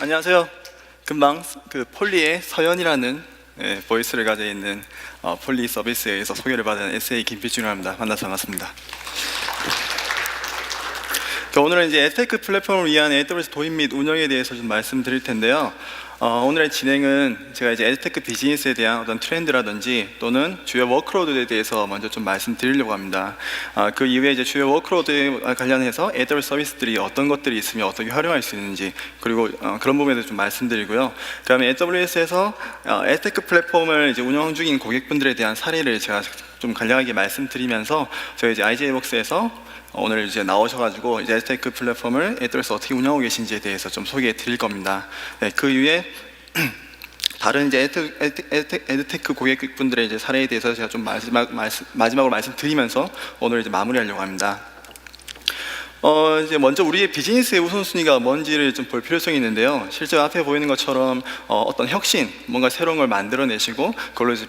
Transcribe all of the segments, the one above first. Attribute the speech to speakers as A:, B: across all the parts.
A: 안녕하세요. 금방 그 폴리의 서연이라는 보이스를 가지고 있는 폴리 서비스에 의해서 소개를 받은 SA 김필준이라고 합니다. 만나서 반갑습니다. 오늘은 이제 에드테크 플랫폼을 위한 AWS 도입 및 운영에 대해서 좀 말씀드릴 텐데요. 오늘의 진행은 제가 이제 에드테크 비즈니스에 대한 어떤 트렌드라든지 또는 주요 워크로드에 대해서 먼저 좀 말씀드리려고 합니다. 그 이후에 이제 주요 워크로드에 관련해서 AWS 서비스들이 어떤 것들이 있으면 어떻게 활용할 수 있는지, 그리고 그런 부분에 대해서 좀 말씀드리고요. 그다음에 AWS에서 에드테크 플랫폼을 이제 운영 중인 고객분들에 대한 사례를 제가 좀 간략하게 말씀드리면서 저희 이제 IJ복스에서 오늘 이제 나오셔가지고 이제 에드테크 플랫폼을 AWS 어떻게 운영하고 계신지에 대해서 좀 소개해 드릴 겁니다. 네, 그 이후에 다른 이제 에드테크 고객분들의 이제 사례에 대해서 제가 좀 마지막으로 말씀드리면서 오늘 이제 마무리하려고 합니다. 이제 먼저 우리의 비즈니스의 우선순위가 뭔지를 좀 볼 필요성이 있는데요. 실제 앞에 보이는 것처럼 어떤 혁신, 뭔가 새로운 걸 만들어내시고 그걸로 이제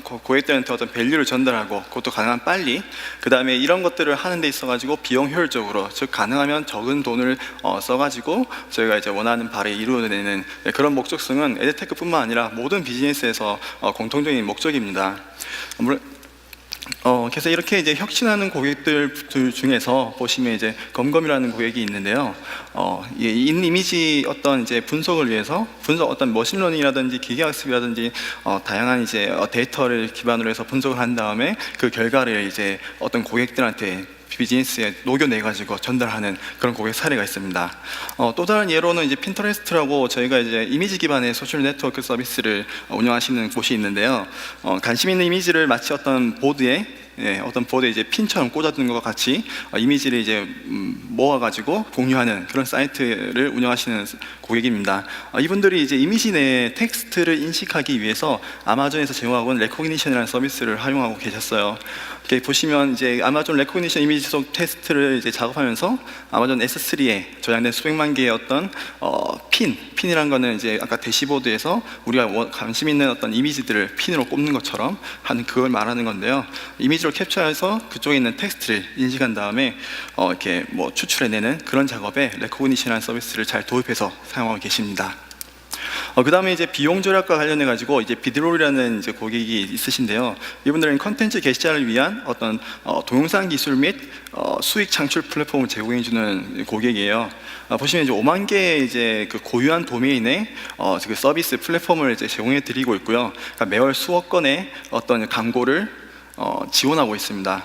A: 고객들한테 어떤 밸류를 전달하고, 그것도 가능한 빨리, 그 다음에 이런 것들을 하는 데 있어가지고 비용 효율적으로, 즉 가능하면 적은 돈을 써가지고 저희가 이제 원하는 바를 이루어내는 그런 목적성은 에드테크뿐만 아니라 모든 비즈니스에서 공통적인 목적입니다. 그래서 이렇게 이제 혁신하는 고객들 중에서 보시면 이제 검검이라는 고객이 있는데요. 이미지 어떤 이제 분석을 위해서 어떤 머신러닝이라든지 기계학습이라든지 다양한 이제 데이터를 기반으로 해서 분석을 한 다음에 그 결과를 이제 어떤 고객들한테 비즈니스에 녹여내가지고 전달하는 그런 고객 사례가 있습니다. 또 다른 예로는 이제 핀터레스트라고 저희가 이제 이미지 기반의 소셜 네트워크 서비스를 운영하시는 곳이 있는데요. 관심 있는 이미지를 마치 어떤 보드에 이제 핀처럼 꽂아두는 것과 같이 이미지를 이제 모아가지고 공유하는 그런 사이트를 운영하시는 고객입니다. 이분들이 이제 이미지 내 텍스트를 인식하기 위해서 아마존에서 제공하고 있는 레코그니션이라는 서비스를 활용하고 계셨어요. 이렇게 보시면 이제 아마존 레코그니션 이미지 속 테스트를 이제 작업하면서 아마존 S3에 저장된 수백만 개의 어떤 핀이란 거는 이제 아까 대시보드에서 우리가 관심 있는 어떤 이미지들을 핀으로 꼽는 것처럼 하는 그걸 말하는 건데요. 이미지로 캡처해서 그쪽에 있는 텍스트를 인식한 다음에 이렇게 뭐 추출해내는 그런 작업에 레코그니션이라는 서비스를 잘 도입해서 사용하고 계십니다. 그 다음에 이제 비용 절약과 관련해 가지고 이제 비드롤이라는 이제 고객이 있으신데요. 이분들은 컨텐츠 게시자를 위한 어떤 동영상 기술 및 수익 창출 플랫폼을 제공해 주는 고객이에요. 보시면 이제 5만 개의 이제 그 고유한 도메인에 그 서비스 플랫폼을 이제 제공해 드리고 있고요. 그러니까 매월 수억 건의 어떤 광고를 지원하고 있습니다.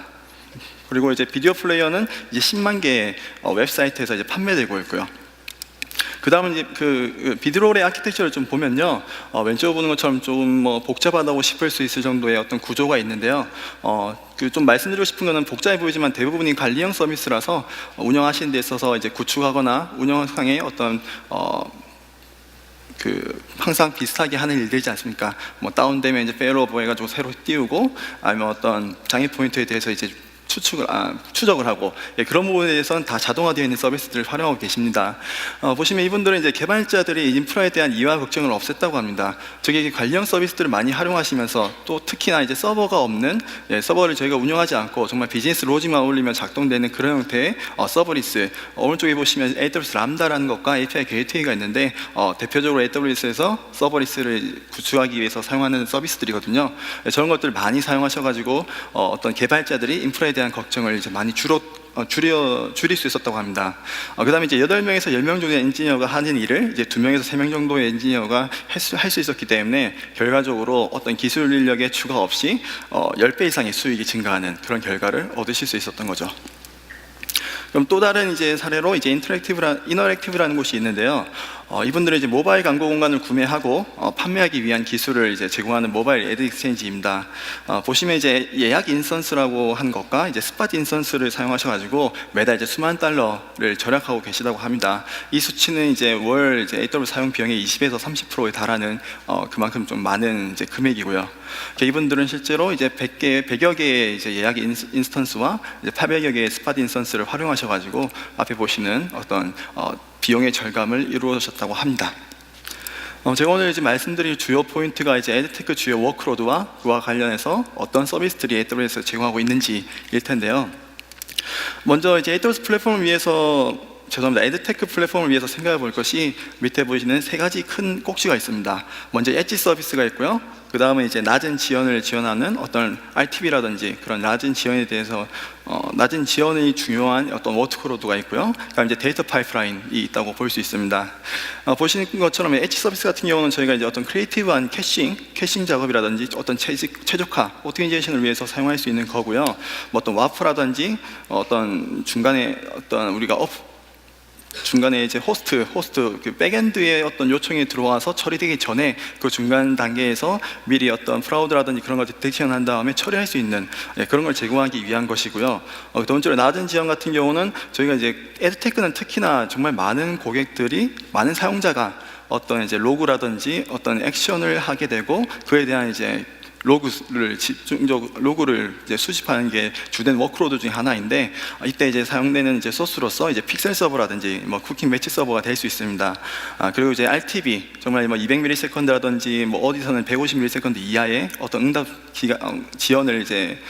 A: 그리고 이제 비디오 플레이어는 이제 10만 개의 웹사이트에서 이제 판매되고 있고요. 그 다음은 이제 그 비드롤의 아키텍처를 좀 보면요, 왼쪽으로 보는 것처럼 좀 뭐 복잡하다고 싶을 수 있을 정도의 어떤 구조가 있는데요. 그 좀 말씀드리고 싶은 거는 복잡해 보이지만 대부분이 관리형 서비스라서 운영하시는 데 있어서 이제 구축하거나 운영상의 어떤 항상 비슷하게 하는 일들이지 않습니까? 뭐 다운되면 이제 페일오버 해가지고 새로 띄우고, 아니면 어떤 장애 포인트에 대해서 이제 추적을 하고, 그런 부분에 대해서는 다 자동화되어 있는 서비스들을 활용하고 계십니다. 보시면 이분들은 이제 개발자들이 인프라에 대한 이화 걱정을 없앴다고 합니다. 저기 관리형 서비스들을 많이 활용하시면서, 또 특히나 이제 서버가 없는, 서버를 저희가 운영하지 않고 정말 비즈니스 로직만 올리면 작동되는 그런 형태의 서버리스, 오른쪽에 보시면 AWS 람다라는 것과 API 게이트웨이가 있는데, 대표적으로 AWS에서 서버리스를 구축하기 위해서 사용하는 서비스들이거든요. 저런 것들을 많이 사용하셔가지고 어떤 개발자들이 인프라에 대한 걱정을 이제 많이 줄일 수 있었다고 합니다. 그 다음에 이제 8명에서 10명 정도의 엔지니어가 하는 일을 이제 2명에서 3명 정도의 엔지니어가 할 수 있었기 때문에 결과적으로 어떤 기술 인력의 추가 없이 10배 이상의 수익이 증가하는 그런 결과를 얻으실 수 있었던 거죠. 그럼 또 다른 이제 사례로 이제 이너랙티브라는 곳이 있는데요. 이분들은 이제 모바일 광고 공간을 구매하고 판매하기 위한 기술을 이제 제공하는 모바일 애드 익스체인지입니다. 보시면 이제 예약 인스턴스라고 한 것과 이제 스팟 인스턴스를 사용하셔가지고 매달 이제 수만 달러를 절약하고 계시다고 합니다. 이 수치는 이제 월 이제 AWS 사용 비용의 20에서 30%에 달하는 그만큼 좀 많은 이제 금액이고요. 이분들은 실제로 이제 100여 개의 이제 예약 인스턴스와 이제 800여 개의 스팟 인스턴스를 활용하셔가지고 앞에 보시는 어떤 비용의 절감을 이루어졌다고 합니다. 제가 오늘 이제 말씀드릴 주요 포인트가 이제 에드테크 주요 워크로드와 그와 관련해서 어떤 서비스들이 AWS에서 제공하고 있는지일 텐데요. 먼저 이제 AWS 플랫폼을 위해서 죄송합니다. 에드테크 플랫폼을 위해서 생각해 볼 것이 밑에 보시는 세 가지 큰 꼭지가 있습니다. 먼저 엣지 서비스가 있고요. 그 다음에 이제 낮은 지연을 지원하는 어떤 RTB라든지 그런 낮은 지연에 대해서 낮은 지연이 중요한 어떤 워크로드가 있고요. 그다음 이제 데이터 파이프라인이 있다고 볼 수 있습니다. 보시는 것처럼 엣지 서비스 같은 경우는 저희가 이제 어떤 크리에이티브한 캐싱 작업이라든지 어떤 최적화, 오토메이션을 위해서 사용할 수 있는 거고요. 뭐 어떤 와프라든지 어떤 중간에 어떤 우리가 중간에 이제 호스트 그 백엔드에 어떤 요청이 들어와서 처리되기 전에 그 중간 단계에서 미리 어떤 프라우드라든지 그런 걸 디텍션한 다음에 처리할 수 있는 그런 걸 제공하기 위한 것이고요. 두 번째로 낮은 지연 같은 경우는 저희가 이제 에드테크는 특히나 정말 많은 고객들이 많은 사용자가 어떤 이제 로그라든지 어떤 액션을 하게 되고 그에 대한 이제 로그를 이제 수집하는 게 주된 워크로드 중에 하나인데 이때 이제 사용되는 이제 소스로서 이제 픽셀 서버라든지 뭐 쿠킹 매치 서버가 될 수 있습니다. 그리고 이제 RTB 정말 뭐 200ms라든지 뭐 어디서는 150ms 이하의 어떤 응답 지연을 이제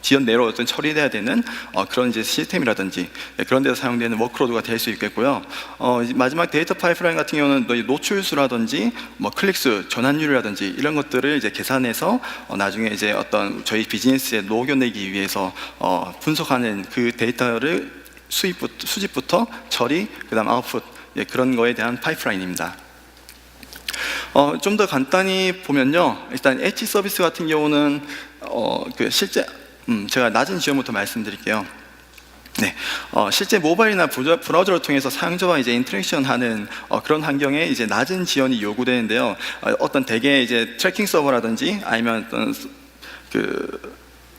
A: 지연 내로 어떤 처리돼야 되는 그런 이제 시스템이라든지 그런 데서 사용되는 워크로드가 될 수 있겠고요. 마지막 데이터 파이프라인 같은 경우는 노출수라든지 뭐 클릭수, 전환율이라든지 이런 것들을 이제 계산해서 나중에 이제 어떤 저희 비즈니스에 녹여내기 위해서 분석하는 그 데이터를 수집부터 처리, 그다음 아웃풋 그런 거에 대한 파이프라인입니다. 좀 더 간단히 보면요, 일단 엣지 서비스 같은 경우는 제가 낮은 지연부터 말씀드릴게요. 네, 실제 모바일이나 브라우저를 통해서 사용자와 이제 인터랙션하는 그런 환경에 이제 낮은 지연이 요구되는데요. 어떤 대개 이제 트래킹 서버라든지 아니면 어떤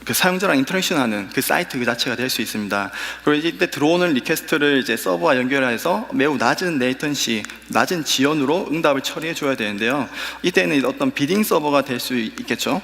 A: 그 사용자랑 인터랙션하는 그 사이트 그 자체가 될 수 있습니다. 그리고 이때 들어오는 리퀘스트를 이제 서버와 연결해서 매우 낮은 레이턴시, 낮은 지연으로 응답을 처리해 줘야 되는데요. 이때는 어떤 비딩 서버가 될 수 있겠죠.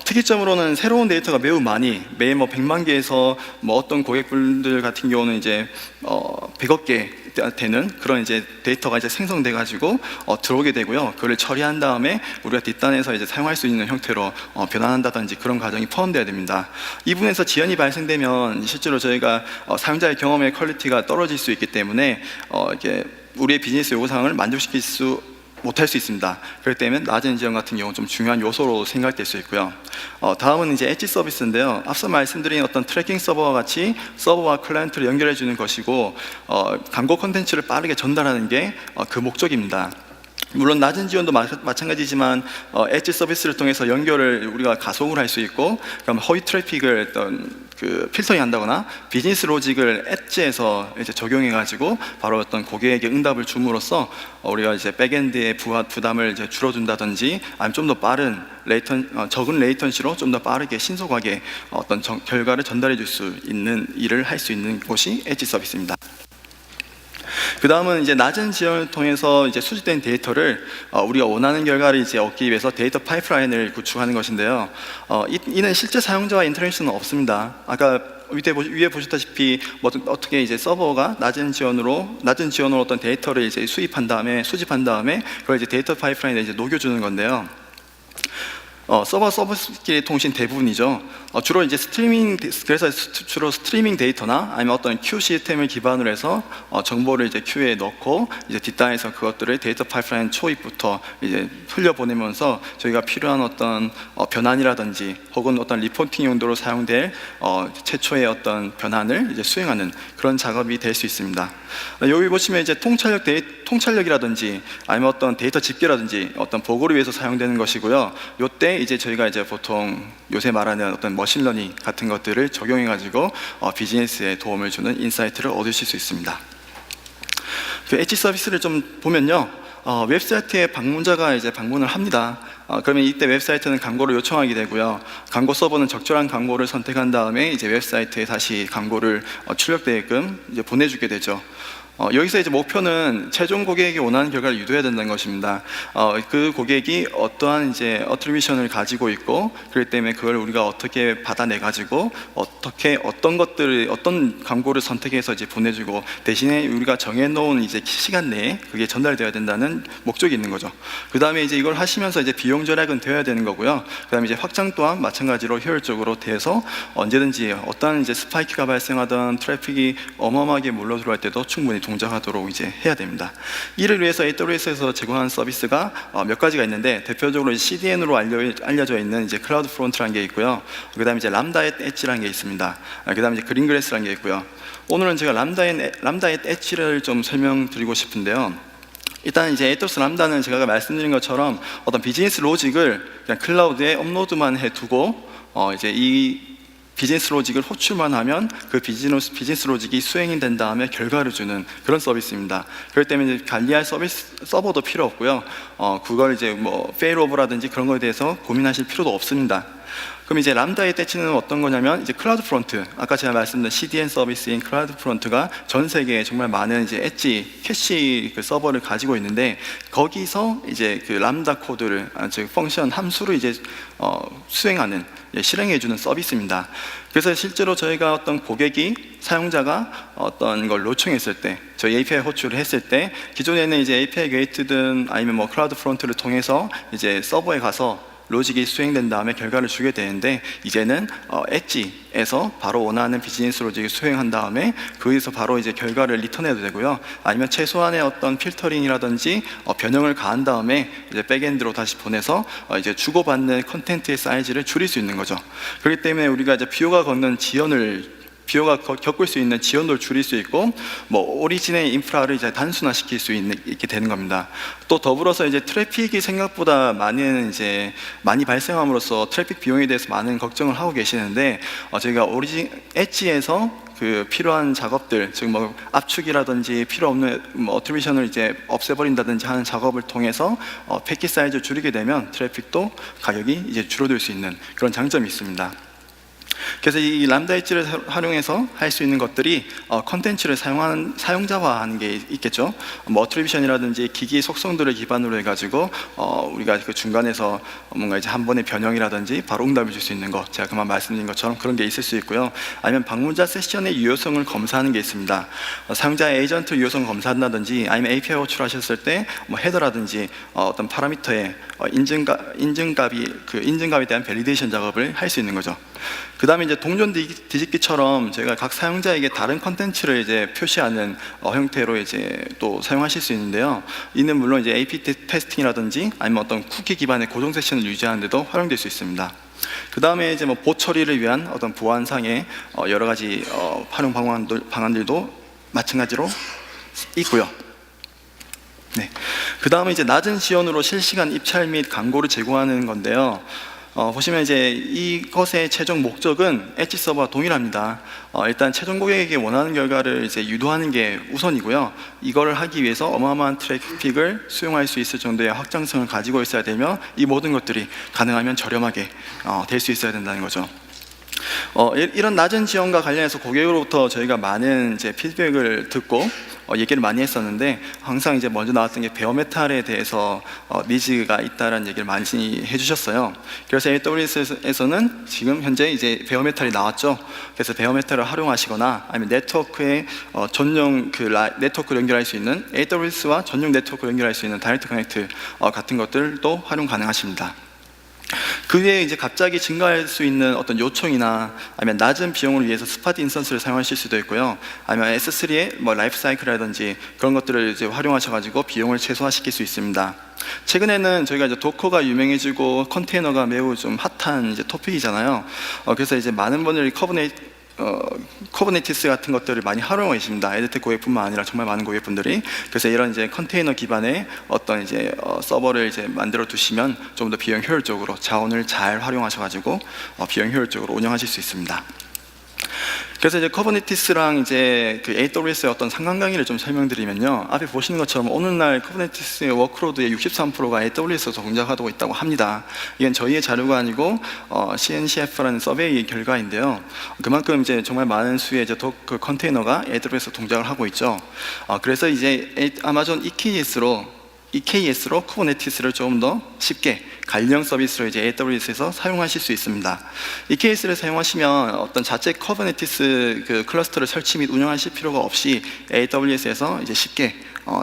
A: 특이점으로는 새로운 데이터가 매우 많이 매일 뭐 100만 개에서 뭐 어떤 고객분들 같은 경우는 이제 100억 개 되는 그런 이제 데이터가 이제 생성돼 가지고 들어오게 되고요. 그걸 처리한 다음에 우리가 뒷단에서 이제 사용할 수 있는 형태로 변환한다든지 그런 과정이 포함되어야 됩니다. 이 부분에서 지연이 발생되면 실제로 저희가 사용자의 경험의 퀄리티가 떨어질 수 있기 때문에 이게 우리의 비즈니스 요구사항을 만족시킬 수 못할 수 있습니다. 그렇기 때문에 낮은 지연 같은 경우는 좀 중요한 요소로 생각될 수 있고요. 다음은 이제 엣지 서비스인데요. 앞서 말씀드린 어떤 트래킹 서버와 같이 서버와 클라이언트를 연결해 주는 것이고 광고 콘텐츠를 빠르게 전달하는 게 그 목적입니다. 물론 낮은 지연도 마찬가지지만 엣지 서비스를 통해서 연결을 우리가 가속을 할 수 있고, 그럼 허위 트래픽을 어떤 필터링 한다거나 비즈니스 로직을 엣지에서 이제 적용해 가지고 바로 어떤 고객에게 응답을 줌으로써 우리가 이제 백엔드의 부담을 이제 줄어준다든지 아니면 좀 더 빠른 적은 레이턴시로 좀 더 빠르게 신속하게 어떤 결과를 전달해 줄 수 있는 일을 할 수 있는 곳이 엣지 서비스입니다. 그 다음은 이제 낮은 지연을 통해서 이제 수집된 데이터를 우리가 원하는 결과를 이제 얻기 위해서 데이터 파이프라인을 구축하는 것인데요. 이는 실제 사용자와 인터랙션은 없습니다. 아까 위에 보셨다시피 어떻게 이제 서버가 낮은 지연으로 어떤 데이터를 이제 수집한 다음에 그걸 이제 데이터 파이프라인에 이제 녹여주는 건데요. 서버끼리 통신 대부분이죠. 주로 스트리밍 데이터나 아니면 어떤 큐 시스템을 기반으로 해서 정보를 이제 큐에 넣고 이제 뒷단에서 그것들을 데이터 파이프라인 초입부터 이제 흘려보내면서 저희가 필요한 어떤 변환이라든지 혹은 어떤 리포팅 용도로 사용될 최초의 어떤 변환을 이제 수행하는 그런 작업이 될 수 있습니다. 여기 보시면 이제 통찰력이라든지 아니면 어떤 데이터 집계라든지 어떤 보고를 위해서 사용되는 것이고요. 요때 이제 저희가 이제 보통 요새 말하는 어떤 머신러닝 같은 것들을 적용해 가지고 비즈니스에 도움을 주는 인사이트를 얻으실 수 있습니다. 그 엣지 서비스를 좀 보면요, 웹사이트에 방문자가 이제 방문을 합니다. 그러면 이때 웹사이트는 광고를 요청하게 되고요. 광고 서버는 적절한 광고를 선택한 다음에 이제 웹사이트에 다시 광고를 출력되게끔 이제 보내주게 되죠. 여기서 이제 목표는 최종 고객이 원하는 결과를 유도해야 된다는 것입니다. 그 고객이 어떠한 이제 어트리뷰션을 가지고 있고, 그렇기 때문에 그걸 우리가 어떻게 받아내 가지고 어떻게 어떤 것들을 어떤 광고를 선택해서 이제 보내주고, 대신에 우리가 정해놓은 이제 시간 내에 그게 전달되어야 된다는 목적이 있는 거죠. 그 다음에 이제 이걸 하시면서 이제 비용 절약은 되어야 되는 거고요. 그 다음에 이제 확장 또한 마찬가지로 효율적으로 돼서 언제든지 어떠한 이제 스파이크가 발생하던 트래픽이 어마어마하게 몰려 들어갈 때도 충분히 동작하도록 이제 해야 됩니다. 이를 위해서 AWS에서 제공하는 서비스가 몇 가지가 있는데, 대표적으로 CDN으로 알려져 있는 이제 클라우드 프론트라는 게 있고요. 그 다음에 이제 람다 앳 엣지라는 게 있습니다. 그 다음에 이제 그린그래스라는 게 있고요. 오늘은 제가 람다 앳 엣지를 좀 설명드리고 싶은데요. 일단 이제 AWS 람다는 제가 말씀드린 것처럼 어떤 비즈니스 로직을 그냥 클라우드에 업로드만 해두고 이제 이 비즈니스 로직을 호출만 하면 그 비즈니스 로직이 수행이 된 다음에 결과를 주는 그런 서비스입니다. 그렇기 때문에 관리할 서버도 필요 없고요. 그걸 이제 뭐 페일오버라든지 그런 거에 대해서 고민하실 필요도 없습니다. 그럼 이제 람다의 떼치는 어떤 거냐면, 이제 클라우드 프론트, 아까 제가 말씀드린 CDN 서비스인 클라우드 프론트가 전 세계에 정말 많은 이제 엣지 캐시 그 서버를 가지고 있는데, 거기서 이제 그 람다 코드를 즉 펑션 함수를 이제 수행하는, 실행해주는 서비스입니다. 그래서 실제로 저희가 어떤 고객이 사용자가 어떤 걸 요청했을 때, 저희 API 호출을 했을 때, 기존에는 이제 API 게이트든 아니면 뭐 클라우드 프론트를 통해서 이제 서버에 가서 로직이 수행된 다음에 결과를 주게 되는데, 이제는 엣지에서 바로 원하는 비즈니스 로직을 수행한 다음에 거기서 바로 이제 결과를 리턴해도 되고요. 아니면 최소한의 어떤 필터링이라든지 변형을 가한 다음에 이제 백엔드로 다시 보내서 이제 주고받는 컨텐츠의 사이즈를 줄일 수 있는 거죠. 그렇기 때문에 우리가 이제 비호가 겪을 수 있는 지연도를 줄일 수 있고, 뭐 오리진의 인프라를 이제 단순화시킬 수 있게 되는 겁니다. 또 더불어서 이제 트래픽이 생각보다 많이 발생함으로써 트래픽 비용에 대해서 많은 걱정을 하고 계시는데, 저희가 오리진 엣지에서 그 필요한 작업들, 즉 뭐 압축이라든지 필요 없는 뭐 어트리뷰션을 이제 없애버린다든지 하는 작업을 통해서 패킷 사이즈를 줄이게 되면 트래픽도 가격이 이제 줄어들 수 있는 그런 장점이 있습니다. 그래서 이 람다 엣지를 활용해서 할 수 있는 것들이 컨텐츠를 사용자화하는 게 있겠죠. 뭐 어트리뷰션이라든지 기기 속성들을 기반으로 해가지고 우리가 그 중간에서 뭔가 이제 한 번의 변형이라든지 바로 응답을 줄 수 있는 것, 제가 그만 말씀드린 것처럼 그런 게 있을 수 있고요. 아니면 방문자 세션의 유효성을 검사하는 게 있습니다. 사용자 에이전트 유효성 검사한다든지, 아니면 API 호출하셨을 때 뭐 헤더라든지 어떤 파라미터의 인증값에 대한 밸리데이션 작업을 할 수 있는 거죠. 그 다음에 이제 동전 뒤집기처럼 저희가 각 사용자에게 다른 컨텐츠를 이제 표시하는 형태로 이제 또 사용하실 수 있는데요. 이는 물론 이제 AP 테스팅이라든지 아니면 어떤 쿠키 기반의 고정 세션을 유지하는 데도 활용될 수 있습니다. 그 다음에 이제 뭐 봇 처리를 위한 어떤 보안상의 여러 가지 활용 방안들도 마찬가지로 있고요. 네. 그 다음에 이제 낮은 지연으로 실시간 입찰 및 광고를 제공하는 건데요. 보시면 이제 이것의 최종 목적은 엣지 서버와 동일합니다. 일단 최종 고객에게 원하는 결과를 이제 유도하는 게 우선이고요. 이거를 하기 위해서 어마어마한 트래픽을 수용할 수 있을 정도의 확장성을 가지고 있어야 되며, 이 모든 것들이 가능하면 저렴하게 될 수 있어야 된다는 거죠. 이런 낮은 지원과 관련해서 고객으로부터 저희가 많은 이제 피드백을 듣고 얘기를 많이 했었는데, 항상 이제 먼저 나왔던 게 베어메탈에 대해서 니즈가 있다라는 얘기를 많이 해주셨어요. 그래서 AWS에서는 지금 현재 이제 베어메탈이 나왔죠. 그래서 베어메탈을 활용하시거나, 아니면 네트워크에 전용 네트워크를 연결할 수 있는, AWS와 전용 네트워크를 연결할 수 있는 다이렉트 커넥트 같은 것들도 활용 가능하십니다. 그 외에 이제 갑자기 증가할 수 있는 어떤 요청이나, 아니면 낮은 비용을 위해서 스팟 인스턴스를 사용하실 수도 있고요. 아니면 S3의 뭐 라이프 사이클이라든지 그런 것들을 이제 활용하셔가지고 비용을 최소화시킬 수 있습니다. 최근에는 저희가 이제 도커가 유명해지고 컨테이너가 매우 좀 핫한 이제 토픽이잖아요. 그래서 이제 많은 분들이 커버네티스 같은 것들을 많이 활용하고 계십니다. 에드텍 고객뿐만 아니라 정말 많은 고객분들이. 그래서 이런 이제 컨테이너 기반의 어떤 이제 서버를 이제 만들어 두시면 좀 더 비용 효율적으로 자원을 잘 활용하셔가지고 비용 효율적으로 운영하실 수 있습니다. 그래서 이제 쿠버네티스랑 이제 그 AWS의 어떤 상관관계를 좀 설명드리면요. 앞에 보시는 것처럼 오늘날 쿠버네티스의 워크로드의 63%가 AWS에서 동작하고 있다고 합니다. 이건 저희의 자료가 아니고 CNCF라는 서베이 결과인데요. 그만큼 이제 정말 많은 수의 이제 그 컨테이너가 AWS에서 동작을 하고 있죠. 그래서 이제 아마존 EKS로 쿠버네티스를 조금 더 쉽게 관련 서비스로 이제 AWS에서 사용하실 수 있습니다. EKS를 사용하시면 어떤 자체 쿠버네티스 그 클러스터를 설치 및 운영하실 필요가 없이 AWS에서 이제 쉽게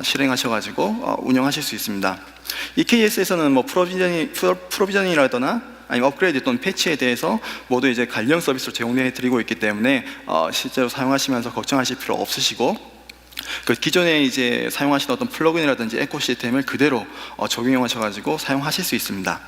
A: 실행하셔가지고 운영하실 수 있습니다. EKS에서는 뭐 프로비저닝이라거나 아니면 업그레이드 또는 패치에 대해서 모두 이제 관련 서비스로 제공해 드리고 있기 때문에 실제로 사용하시면서 걱정하실 필요 없으시고, 그 기존에 이제 사용하시던 어떤 플러그인이라든지 에코시스템을 그대로 적용하셔가지고 사용하실 수 있습니다.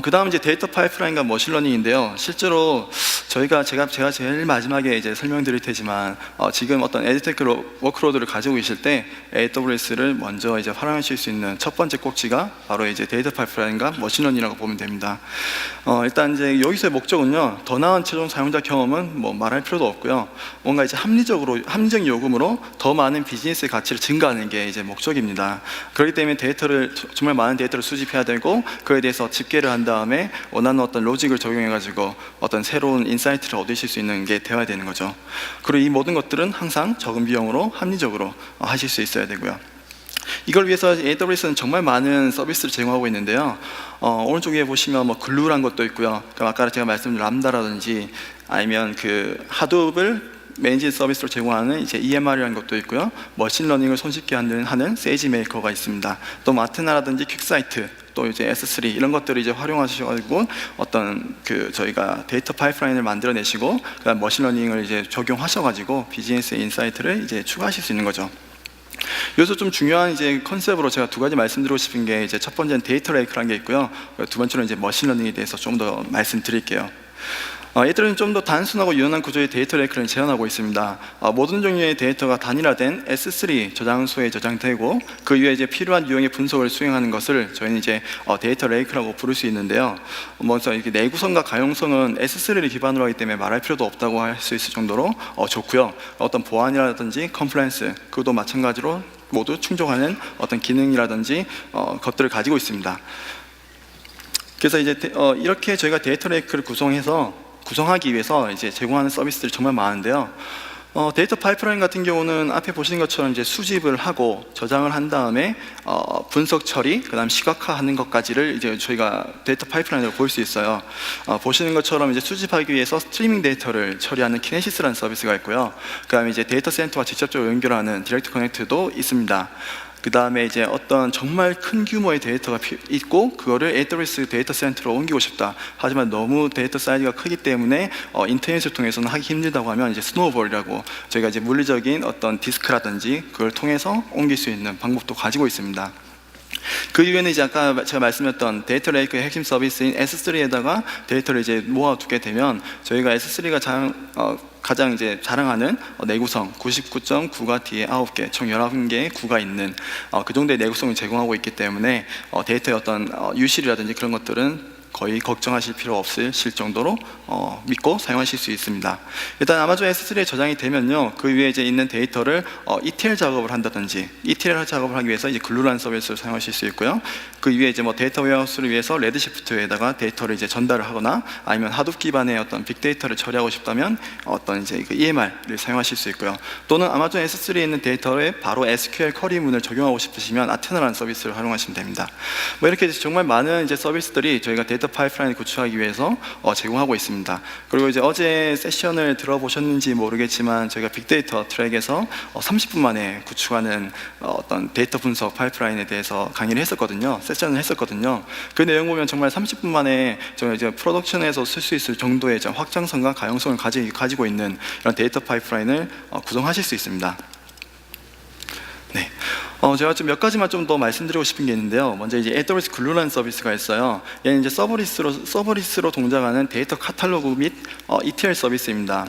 A: 그 다음 이제 데이터 파이프라인과 머신러닝인데요. 실제로 제가 제일 마지막에 이제 설명드릴 테지만 지금 어떤 에듀테크 워크로드를 가지고 계실 때 AWS를 먼저 이제 활용하실 수 있는 첫 번째 꼭지가 바로 이제 데이터 파이프라인과 머신러닝이라고 보면 됩니다. 일단 이제 여기서의 목적은요, 더 나은 최종 사용자 경험은 뭐 말할 필요도 없고요. 뭔가 이제 합리적인 요금으로 더 많은 비즈니스의 가치를 증가하는 게 이제 목적입니다. 그렇기 때문에 정말 많은 데이터를 수집해야 되고, 그에 대해서 집계를 한 다음에 원하는 어떤 로직을 적용해가지고 어떤 새로운 인사이트를 얻으실 수 있는 게 되어야 되는 거죠. 그리고 이 모든 것들은 항상 적은 비용으로 합리적으로 하실 수 있어야 되고요. 이걸 위해서 AWS는 정말 많은 서비스를 제공하고 있는데요. 오른쪽에 보시면 뭐 글루란 것도 있고요. 아까 제가 말씀드린 람다라든지 아니면 그 하둡을 매니지 서비스로 제공하는 이제 EMR이라는 것도 있고요. 머신러닝을 손쉽게 하는 세이지메이커가 있습니다. 또 마트나라든지 퀵사이트, 또 이제 S3 이런 것들을 이제 활용하셔가지고 어떤 그 저희가 데이터 파이프라인을 만들어내시고 그다음 머신러닝을 이제 적용하셔가지고 비즈니스 인사이트를 이제 추가하실 수 있는 거죠. 여기서 좀 중요한 이제 컨셉으로 제가 두 가지 말씀드리고 싶은 게, 이제 첫 번째는 데이터 레이크라는 게 있고요. 두 번째는 이제 머신러닝에 대해서 좀 더 말씀드릴게요. 얘들은 좀 더 단순하고 유연한 구조의 데이터 레이크를 제안하고 있습니다. 모든 종류의 데이터가 단일화된 S3 저장소에 저장되고 그 이후에 이제 필요한 유형의 분석을 수행하는 것을 저희는 이제 데이터 레이크라고 부를 수 있는데요. 먼저 이렇게 내구성과 가용성은 S3를 기반으로 하기 때문에 말할 필요도 없다고 할 수 있을 정도로 좋고요. 어떤 보안이라든지 컴플라이언스 그것도 마찬가지로 모두 충족하는 어떤 기능이라든지 것들을 가지고 있습니다. 그래서 이제 이렇게 저희가 데이터 레이크를 구성하기 위해서 이제 제공하는 서비스들이 정말 많은데요. 데이터 파이프라인 같은 경우는 앞에 보시는 것처럼 이제 수집을 하고 저장을 한 다음에 분석 처리, 그다음 시각화하는 것까지를 이제 저희가 데이터 파이프라인으로 볼 수 있어요. 보시는 것처럼 이제 수집하기 위해서 스트리밍 데이터를 처리하는 키네시스라는 서비스가 있고요. 그다음에 이제 데이터 센터와 직접적으로 연결하는 디렉트 커넥트도 있습니다. 그 다음에 이제 어떤 정말 큰 규모의 데이터가 있고 그거를 AWS 데이터 센터로 옮기고 싶다. 하지만 너무 데이터 사이즈가 크기 때문에 인터넷을 통해서는 하기 힘들다고 하면 이제 스노우볼이라고 저희가 이제 물리적인 어떤 디스크라든지 그걸 통해서 옮길 수 있는 방법도 가지고 있습니다. 그 이후에는 이제 아까 제가 말씀드렸던 데이터 레이크의 핵심 서비스인 S3에다가 데이터를 이제 모아두게 되면 저희가 S3가 가장 이제 자랑하는 내구성 99.9가 뒤에 9개, 총 11개의 9가 있는 그 정도의 내구성을 제공하고 있기 때문에 데이터의 어떤 유실이라든지 그런 것들은 거의 걱정하실 필요 없으실 정도로 믿고 사용하실 수 있습니다. 일단 아마존 S3에 저장이 되면요, 그 위에 이제 있는 데이터를 ETL 작업을 한다든지 ETL 작업을 하기 위해서 이제 글루라는 서비스를 사용하실 수 있고요. 그 위에 이제 뭐 데이터 웨어하우스를 위해서 레드시프트에다가 데이터를 이제 전달을 하거나 아니면 하둡 기반의 어떤 빅데이터를 처리하고 싶다면 어떤 이제 그 EMR을 사용하실 수 있고요. 또는 아마존 S3에 있는 데이터에 바로 SQL 쿼리문을 적용하고 싶으시면 아테나라는 서비스를 활용하시면 됩니다. 뭐 이렇게 정말 많은 이제 서비스들이 저희가 데이터 파이프라인을 구축하기 위해서 제공하고 있습니다. 그리고 이제 어제 세션을 들어보셨는지 모르겠지만 저희가 빅데이터 트랙에서 30분 만에 구축하는 어떤 데이터 분석 파이프라인에 대해서 강의를 했었거든요. 세션을 했었거든요. 그 내용 보면 정말 30분 만에 저희가 이제 프로덕션에서 쓸 수 있을 정도의 확장성과 가용성을 가지고 있는 이런 데이터 파이프라인을 구성하실 수 있습니다. 네. 제가 좀 몇 가지만 좀 더 말씀드리고 싶은 게 있는데요. 먼저 이제 AWS 글루라는 서비스가 있어요. 얘는 이제 서버리스로 동작하는 데이터 카탈로그 및 ETL 서비스입니다.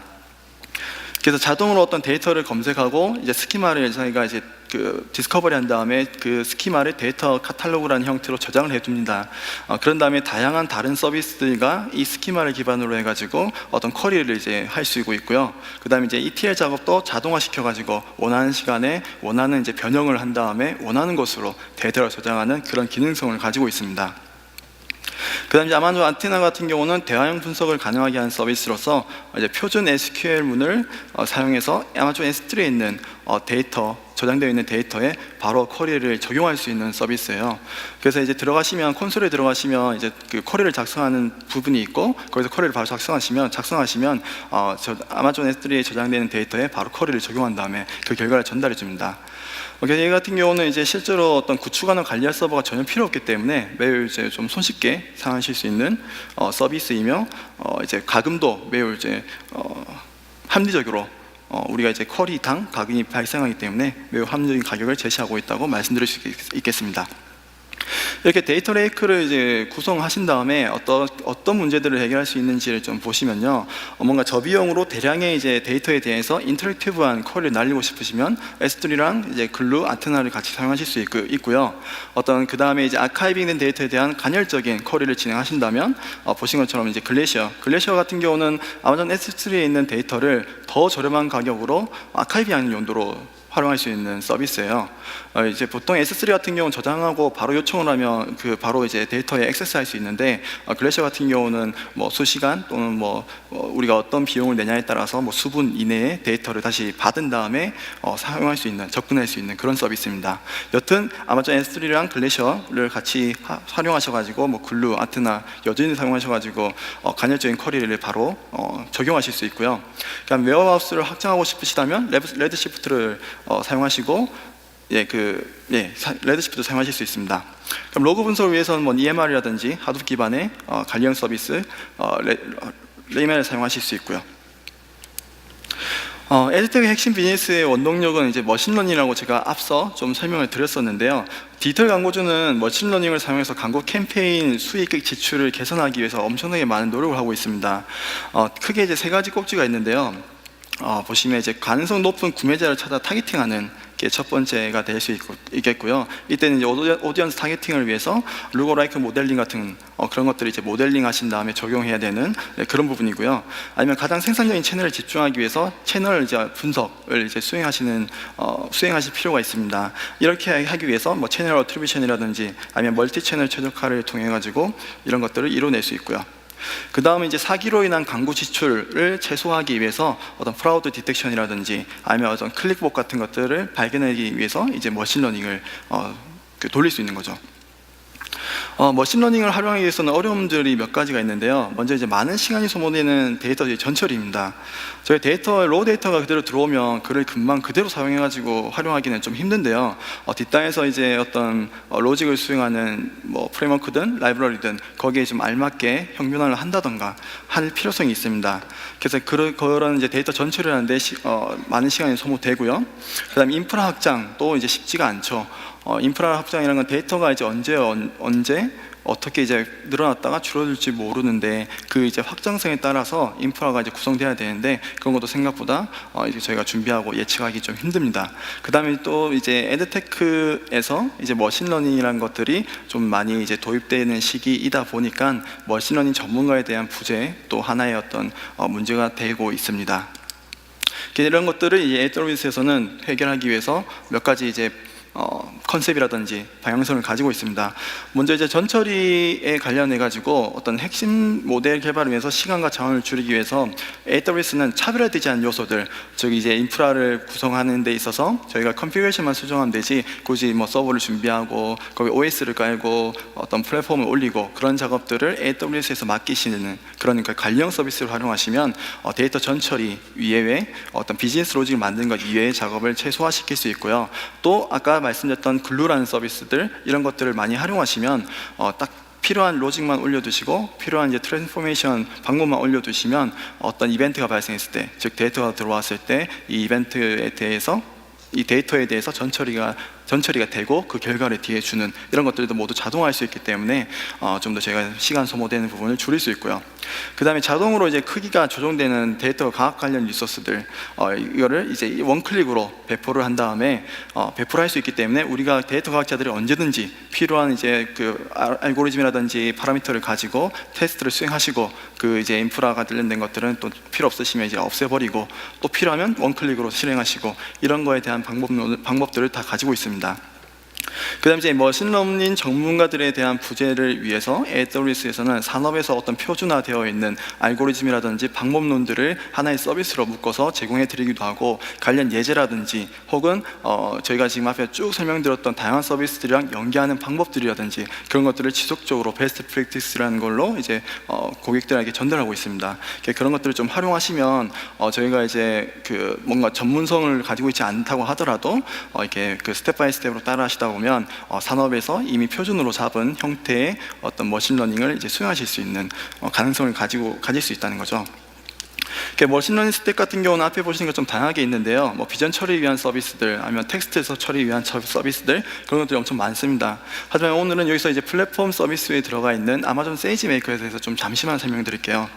A: 그래서 자동으로 어떤 데이터를 검색하고 이제 스키마를 저희가 이제 그 디스커버리 한 다음에 그 스키마를 데이터 카탈로그라는 형태로 저장을 해둡니다. 그런 다음에 다양한 다른 서비스들과 이 스키마를 기반으로 해가지고 어떤 쿼리를 이제 할 수 있고요. 그 다음에 이제 ETL 작업도 자동화 시켜가지고 원하는 시간에 원하는 이제 변형을 한 다음에 원하는 곳으로 데이터를 저장하는 그런 기능성을 가지고 있습니다. 그 다음에 이제 아마존 아테나 같은 경우는 대화형 분석을 가능하게 하는 서비스로서 이제 표준 SQL문을 사용해서 아마존 S3에 있는 데이터, 저장되어 있는 데이터에 바로 쿼리를 적용할 수 있는 서비스예요. 그래서 이제 들어가시면 콘솔에 들어가시면 이제 그 쿼리를 작성하는 부분이 있고 거기서 쿼리를 바로 작성하시면 아마존 S3에 저장되는 데이터에 바로 쿼리를 적용한 다음에 그 결과를 전달해 줍니다. 얘 같은 경우는 이제 실제로 어떤 구축하는 관리할 서버가 전혀 필요 없기 때문에 매우 이제 좀 손쉽게 사용하실 수 있는 서비스이며 이제 가금도 매우 이제 합리적으로 우리가 이제 쿼리당 가격이 발생하기 때문에 매우 합리적인 가격을 제시하고 있다고 말씀드릴 수 있겠습니다. 이렇게 데이터 레이크를 이제 구성하신 다음에 어떤 문제들을 해결할 수 있는지를 좀 보시면요, 뭔가 저비용으로 대량의 이제 데이터에 대해서 인터랙티브한 쿼리를 날리고 싶으시면 S3랑 이제 글루, 아테나를 같이 사용하실 수 있고요. 그 다음에 이제 아카이빙된 데이터에 대한 간헐적인 쿼리를 진행하신다면 보신 것처럼 이제 글래시어 같은 경우는 아마존 S3에 있는 데이터를 더 저렴한 가격으로 아카이빙하는 용도로 활용할 수 있는 서비스예요. 이제 보통 S3 같은 경우는 저장하고 바로 요청을 하면 바로 이제 데이터에 액세스할 수 있는데 글래시어 같은 경우는 뭐 수시간 또는 우리가 어떤 비용을 내냐에 따라서 뭐 수분 이내에 데이터를 다시 받은 다음에 사용할 수 있는, 접근할 수 있는 그런 서비스입니다. 여튼 아마존 S3랑 글래시어를 같이 활용하셔가지고 뭐 글루, 아테나 여전히 사용하셔가지고 간헐적인 쿼리를 바로 적용하실 수 있고요. 그다음 웨어하우스를 확장하고 싶으시다면 레드시프트를 사용하시고 레드시프트 사용하실 수 있습니다. 그럼 로그 분석을 위해서는 뭐 EMR이라든지 하둡 기반의 관리형 서비스 레이멜을 사용하실 수 있고요. 에듀텍의 핵심 비즈니스의 원동력은 이제 머신러닝이라고 제가 앞서 좀 설명을 드렸었는데요. 디지털 광고주는 머신러닝을 사용해서 광고 캠페인 수익 지출을 개선하기 위해서 엄청나게 많은 노력을 하고 있습니다. 크게 이제 세 가지 꼭지가 있는데요. 보시면 이제 가능성 높은 구매자를 찾아 타겟팅하는 게 첫 번째가 될 수 있겠고요. 이때는 이제 오디언스 타겟팅을 위해서 루거라이크 모델링 같은 그런 것들을 이제 모델링 하신 다음에 적용해야 되는 그런 부분이고요. 아니면 가장 생산적인 채널을 집중하기 위해서 채널 이제 분석을 이제 수행하실 필요가 있습니다. 이렇게 하기 위해서 뭐 채널 어트리뷰션이라든지 아니면 멀티 채널 최적화를 통해 가지고 이런 것들을 이뤄낼 수 있고요. 그 다음에 이제 사기로 인한 광고 지출을 최소화하기 위해서 어떤 프라우드 디텍션이라든지 아니면 어떤 클릭복 같은 것들을 발견하기 위해서 이제 머신러닝을 돌릴 수 있는 거죠. 머신러닝을 활용하기 위해서는 어려움들이 몇 가지가 있는데요. 먼저 이제 많은 시간이 소모되는 데이터 전처리입니다. 저희 로우 데이터가 그대로 들어오면 그를 금방 그대로 사용해가지고 활용하기는 좀 힘든데요. 뒷단에서 이제 어떤 로직을 수행하는 뭐 프레임워크든 라이브러리든 거기에 좀 알맞게 형변화를 한다던가 할 필요성이 있습니다. 그래서 그런 이제 데이터 전처리를 하는데 많은 시간이 소모되고요. 그다음에 인프라 확장도 이제 쉽지가 않죠. 인프라 확장이라는 건 데이터가 이제 언제 어떻게 이제 늘어났다가 줄어들지 모르는데 그 이제 확장성에 따라서 인프라가 이제 구성돼야 되는데 그런 것도 생각보다 이제 저희가 준비하고 예측하기 좀 힘듭니다. 그 다음에 또 이제 에드테크에서 이제 머신러닝이라는 것들이 좀 많이 이제 도입되는 시기이다 보니까 머신러닝 전문가에 대한 부재 또 하나의 어떤 문제가 되고 있습니다. 이런 것들을 이 AWS에서는 해결하기 위해서 몇 가지 이제 컨셉이라든지 방향성을 가지고 있습니다. 먼저 이제 전처리에 관련해 가지고 어떤 핵심 모델 개발을 위해서 시간과 자원을 줄이기 위해서 AWS는 차별화되지 않은 요소들, 즉 이제 인프라를 구성하는 데 있어서 저희가 컨피그레이션만 수정하면 되지 굳이 뭐 서버를 준비하고 거기 OS를 깔고 어떤 플랫폼을 올리고 그런 작업들을 AWS에서 맡기시는 그런 관리형 서비스를 활용하시면 데이터 전처리 이외에 어떤 비즈니스 로직을 만드는 것 이외의 작업을 최소화시킬 수 있고요. 또 아까 말씀드렸던 글루라는 서비스들 이런 것들을 많이 활용하시면 딱 필요한 로직만 올려두시고 필요한 이제 트랜스포메이션 방법만 올려두시면 어떤 이벤트가 발생했을 때, 즉 데이터가 들어왔을 때 이 이벤트에 대해서 이 데이터에 대해서 전처리가 전처리가 되고 그 결과를 뒤에 주는 이런 것들도 모두 자동화할 수 있기 때문에 좀 더 제가 시간 소모되는 부분을 줄일 수 있고요. 그 다음에 자동으로 이제 크기가 조정되는 데이터 과학 관련 리소스들 이거를 이제 원클릭으로 배포를 한 다음에 배포를 할 수 있기 때문에 우리가 데이터 과학자들이 언제든지 필요한 이제 그 알고리즘이라든지 파라미터를 가지고 테스트를 수행하시고 그 이제 인프라가 관련된 것들은 또 필요 없으시면 이제 없애버리고 또 필요하면 원클릭으로 실행하시고 이런 거에 대한 방법들을 다 가지고 있습니다. 그 다음에 이제 머신러닝 전문가들에 대한 부재를 위해서 AWS에서는 산업에서 어떤 표준화되어 있는 알고리즘이라든지 방법론들을 하나의 서비스로 묶어서 제공해 드리기도 하고 관련 예제라든지 혹은 저희가 지금 앞에 쭉 설명드렸던 다양한 서비스들이랑 연계하는 방법들이라든지 그런 것들을 지속적으로 베스트 프랙티스라는 걸로 이제 고객들에게 전달하고 있습니다. 그런 것들을 좀 활용하시면 저희가 이제 그 뭔가 전문성을 가지고 있지 않다고 하더라도 이렇게 그 스텝 바이 스텝으로 따라하시다 보면 산업에서 이미 표준으로 잡은 형태의 어떤 머신러닝을 이제 수행하실 수 있는 가능성을 가질 수 있다는 거죠. 머신러닝 스택 같은 경우는 앞에 보시는 것좀 다양하게 있는데요. 비전 처리 위한 서비스들 아니면 텍스트에서 처리 위한 서비스들 그런 것들이 엄청 많습니다. 하지만 오늘은 여기서 이제 플랫폼 서비스에 들어가 있는 아마존 세이지 메이커에 대해서 좀 잠시만 설명드릴게요.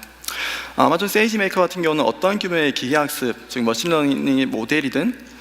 A: 아마존 세이지 메이커 같은 경우는 어떠한 규모의 기계학습, 즉 머신러닝 모델이든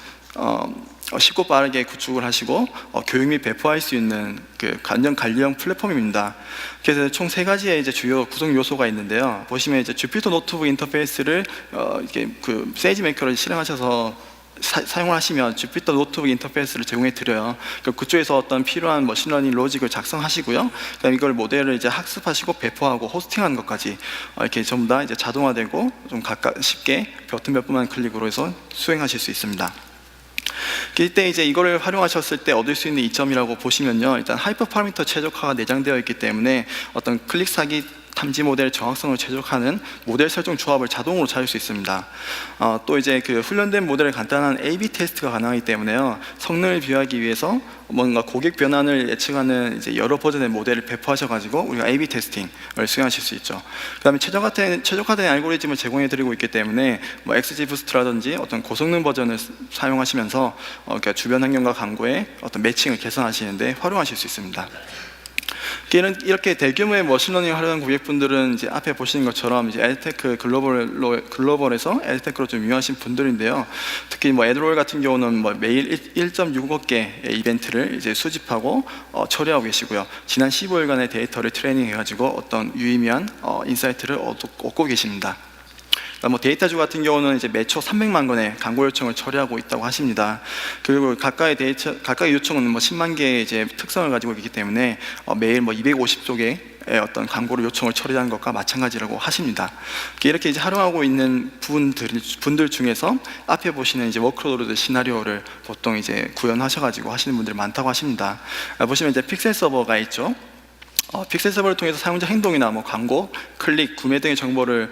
A: 쉽고 빠르게 구축을 하시고 교육 및 배포할 수 있는 그 관리형 플랫폼입니다. 그래서 총 3가지의 이제 주요 구성 요소가 있는데요. 보시면 이제 주피터 노트북 인터페이스를 이렇게 그 세이지 메이커를 실행하셔서 사용을 하시면 주피터 노트북 인터페이스를 제공해 드려요. 그쪽에서 어떤 필요한 머신러닝 로직을 작성하시고요. 그다음 이걸 모델을 이제 학습하시고 배포하고 호스팅하는 것까지 이렇게 전부 다 이제 자동화되고 좀 쉽게 버튼 몇 번만 클릭으로 해서 수행하실 수 있습니다. 이때 이제 이거를 활용하셨을 때 얻을 수 있는 이점이라고 보시면요, 일단 하이퍼 파라미터 최적화가 내장되어 있기 때문에 어떤 클릭 사기 탐지 모델 정확성을 최적화하는 모델 설정 조합을 자동으로 찾을 수 있습니다. 또 이제 그 훈련된 모델의 간단한 A/B 테스트가 가능하기 때문에요, 성능을 비교하기 위해서 뭔가 고객 변환을 예측하는 이제 여러 버전의 모델을 배포하셔가지고 우리가 A/B 테스팅을 수행하실 수 있죠. 그다음에 최적화된 알고리즘을 제공해드리고 있기 때문에 XG 부스트라든지 어떤 고성능 버전을 사용하시면서 그러니까 주변 환경과 광고의 어떤 매칭을 개선하시는데 활용하실 수 있습니다. 이렇게 대규모의 머신러닝을 하려는 고객분들은 이제 앞에 보시는 것처럼 이제 에드테크 글로벌에서 에드테크로 좀 유명하신 분들인데요. 특히 에드롤 같은 경우는 매일 1.6억 개의 이벤트를 이제 수집하고 처리하고 계시고요. 지난 15일간의 데이터를 트레이닝해가지고 어떤 유의미한 인사이트를 얻고 계십니다. 데이터주 같은 경우는 이제 매초 300만 건의 광고 요청을 처리하고 있다고 하십니다. 그리고 각각의 요청은 10만 개의 이제 특성을 가지고 있기 때문에 매일 250쪽의 어떤 광고를 요청을 처리하는 것과 마찬가지라고 하십니다. 이렇게 이제 활용하고 있는 분들 중에서 앞에 보시는 이제 워크로드 시나리오를 보통 이제 구현하셔가지고 하시는 분들이 많다고 하십니다. 보시면 이제 픽셀 서버가 있죠. 픽셀 서버를 통해서 사용자 행동이나 광고, 클릭, 구매 등의 정보를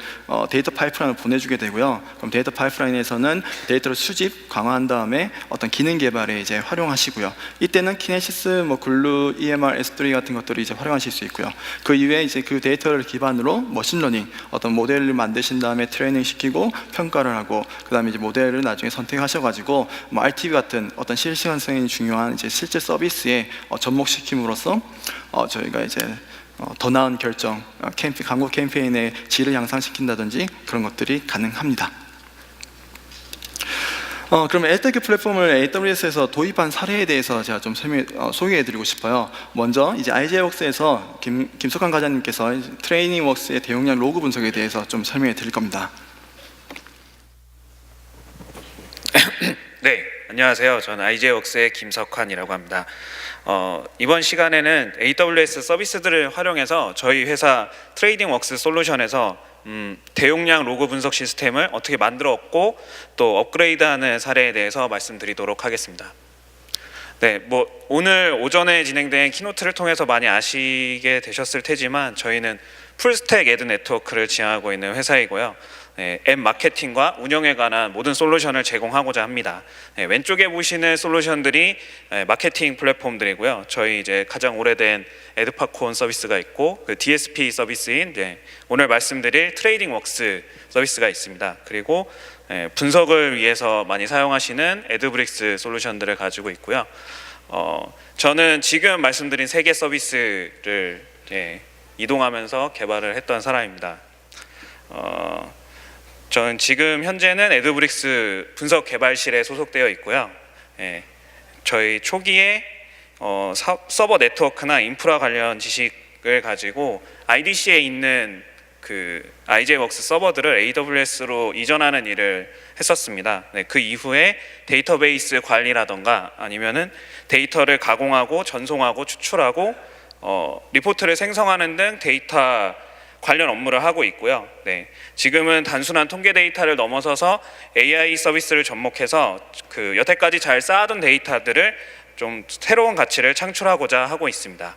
A: 데이터 파이프라인으로 보내주게 되고요. 그럼 데이터 파이프라인에서는 데이터를 수집, 강화한 다음에 어떤 기능 개발에 이제 활용하시고요. 이때는 키네시스, 글루, EMR, S3 같은 것들을 이제 활용하실 수 있고요. 그 이후에 이제 그 데이터를 기반으로 머신러닝, 어떤 모델을 만드신 다음에 트레이닝 시키고 평가를 하고, 그 다음에 이제 모델을 나중에 선택하셔가지고 RTV 같은 어떤 실시간성이 중요한 이제 실제 서비스에 접목시킴으로써 저희가 이제 더 나은 결정, 광고 캠페인의 질을 향상시킨다든지 그런 것들이 가능합니다. 그러면 에드테크 플랫폼을 AWS에서 도입한 사례에 대해서 제가 좀 소개해드리고 싶어요. 먼저 이제 IGWorks에서 김석환 과장님께서 트레이닝웍스의 대용량 로그 분석에 대해서 좀 설명해 드릴 겁니다.
B: 네, 안녕하세요. 저는 IGWorks의 김석환이라고 합니다. 이번 시간에는 AWS 서비스들을 활용해서 저희 회사 트레이딩웍스 솔루션에서 대용량 로그 분석 시스템을 어떻게 만들었고 또 업그레이드하는 사례에 대해서 말씀드리도록 하겠습니다. 네, 오늘 오전에 진행된 키노트를 통해서 많이 아시게 되셨을 테지만 저희는 풀스택 애드 네트워크를 지향하고 있는 회사이고요. 앱 마케팅과 운영에 관한 모든 솔루션을 제공하고자 합니다. 왼쪽에 보시는 솔루션들이 마케팅 플랫폼들이고요. 저희 이제 가장 오래된 에드팝콘 서비스가 있고 그 DSP 서비스인 오늘 말씀드릴 트레이딩웍스 서비스가 있습니다. 그리고 분석을 위해서 많이 사용하시는 에드브릭스 솔루션들을 가지고 있고요. 저는 지금 말씀드린 3개 서비스를 이동하면서 개발을 했던 사람입니다. 저는 지금 현재는 에드브릭스 분석 개발실에 소속되어 있고요. 저희 초기에 서버 네트워크나 인프라 관련 지식을 가지고 IDC에 있는 그 IJ웍스 서버들을 AWS로 이전하는 일을 했었습니다. 그 이후에 데이터베이스 관리라던가 아니면은 데이터를 가공하고 전송하고 추출하고 리포트를 생성하는 등 데이터 관련 업무를 하고 있고요. 지금은 단순한 통계 데이터를 넘어서서 AI 서비스를 접목해서 그 여태까지 잘 쌓아둔 데이터들을 좀 새로운 가치를 창출하고자 하고 있습니다.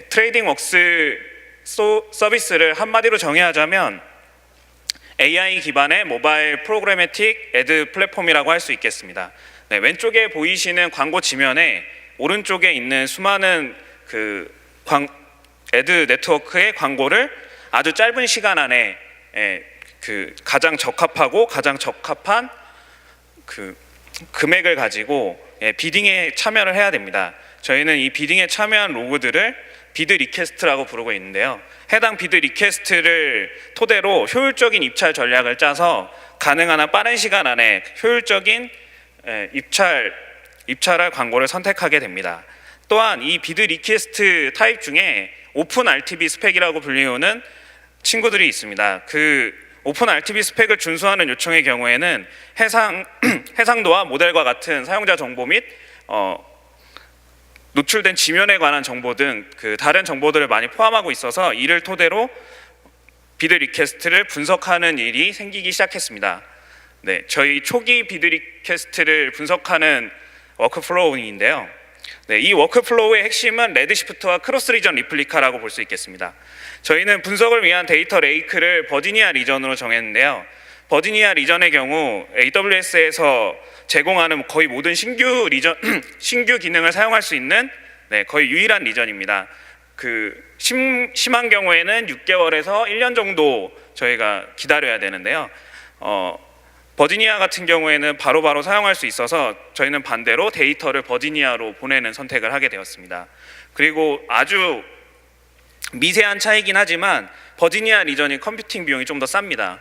B: 트레이딩웍스 서비스를 한마디로 정의하자면 AI 기반의 모바일 프로그래매틱 애드 플랫폼이라고 할 수 있겠습니다. 왼쪽에 보이시는 광고 지면에 오른쪽에 있는 수많은 그 애드 네트워크의 광고를 아주 짧은 시간 안에 그 가장 적합하고 가장 적합한 그 금액을 가지고 비딩에 참여를 해야 됩니다. 저희는 이 비딩에 참여한 로그들을 비드 리퀘스트라고 부르고 있는데요. 해당 비드 리퀘스트를 토대로 효율적인 입찰 전략을 짜서 가능한 한 빠른 시간 안에 효율적인 입찰할 광고를 선택하게 됩니다. 또한 이 비드 리퀘스트 타입 중에 오픈 RTB 스펙이라고 불리우는 친구들이 있습니다. 그 오픈 RTB 스펙을 준수하는 요청의 경우에는 해상도와 모델과 같은 사용자 정보 및 노출된 지면에 관한 정보 등 그 다른 정보들을 많이 포함하고 있어서 이를 토대로 비드 리퀘스트를 분석하는 일이 생기기 시작했습니다. 저희 초기 비드 리퀘스트를 분석하는 워크플로우인데요. 이 워크플로우의 핵심은 레드시프트와 크로스 리전 리플리카라고 볼 수 있겠습니다. 저희는 분석을 위한 데이터 레이크를 버지니아 리전으로 정했는데요. 버지니아 리전의 경우 AWS에서 제공하는 거의 모든 신규 기능을 사용할 수 있는 거의 유일한 리전입니다. 그 심한 경우에는 6개월에서 1년 정도 저희가 기다려야 되는데요. 버지니아 같은 경우에는 바로바로 사용할 수 있어서 저희는 반대로 데이터를 버지니아로 보내는 선택을 하게 되었습니다. 그리고 아주 미세한 차이긴 하지만 버지니아 리전이 컴퓨팅 비용이 좀 더 쌉니다.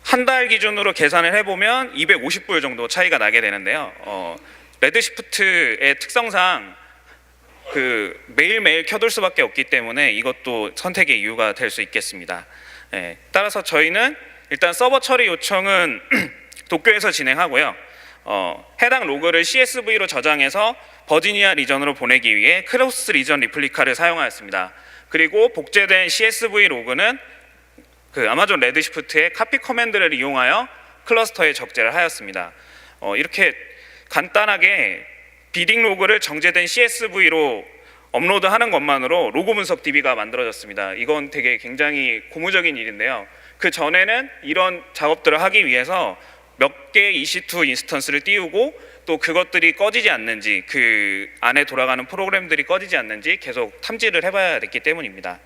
B: 한 달 기준으로 계산을 해보면 250불 정도 차이가 나게 되는데요. 레드시프트의 특성상 그 매일매일 켜둘 수밖에 없기 때문에 이것도 선택의 이유가 될 수 있겠습니다. 따라서 저희는 일단 서버 처리 요청은 도쿄에서 진행하고요. 해당 로그를 CSV로 저장해서 버지니아 리전으로 보내기 위해 크로스 리전 리플리카를 사용하였습니다. 그리고 복제된 CSV 로그는 그 아마존 레드시프트의 카피 커맨드를 이용하여 클러스터에 적재를 하였습니다. 이렇게 간단하게 비딩 로그를 정제된 CSV로 업로드하는 것만으로 로그 분석 DB가 만들어졌습니다. 이건 되게 굉장히 고무적인 일인데요. 그 전에는 이런 작업들을 하기 위해서 몇 개의 EC2 인스턴스를 띄우고 또 그것들이 꺼지지 않는지 그 안에 돌아가는 프로그램들이 꺼지지 않는지 계속 탐지를 해봐야 됐기 때문입니다.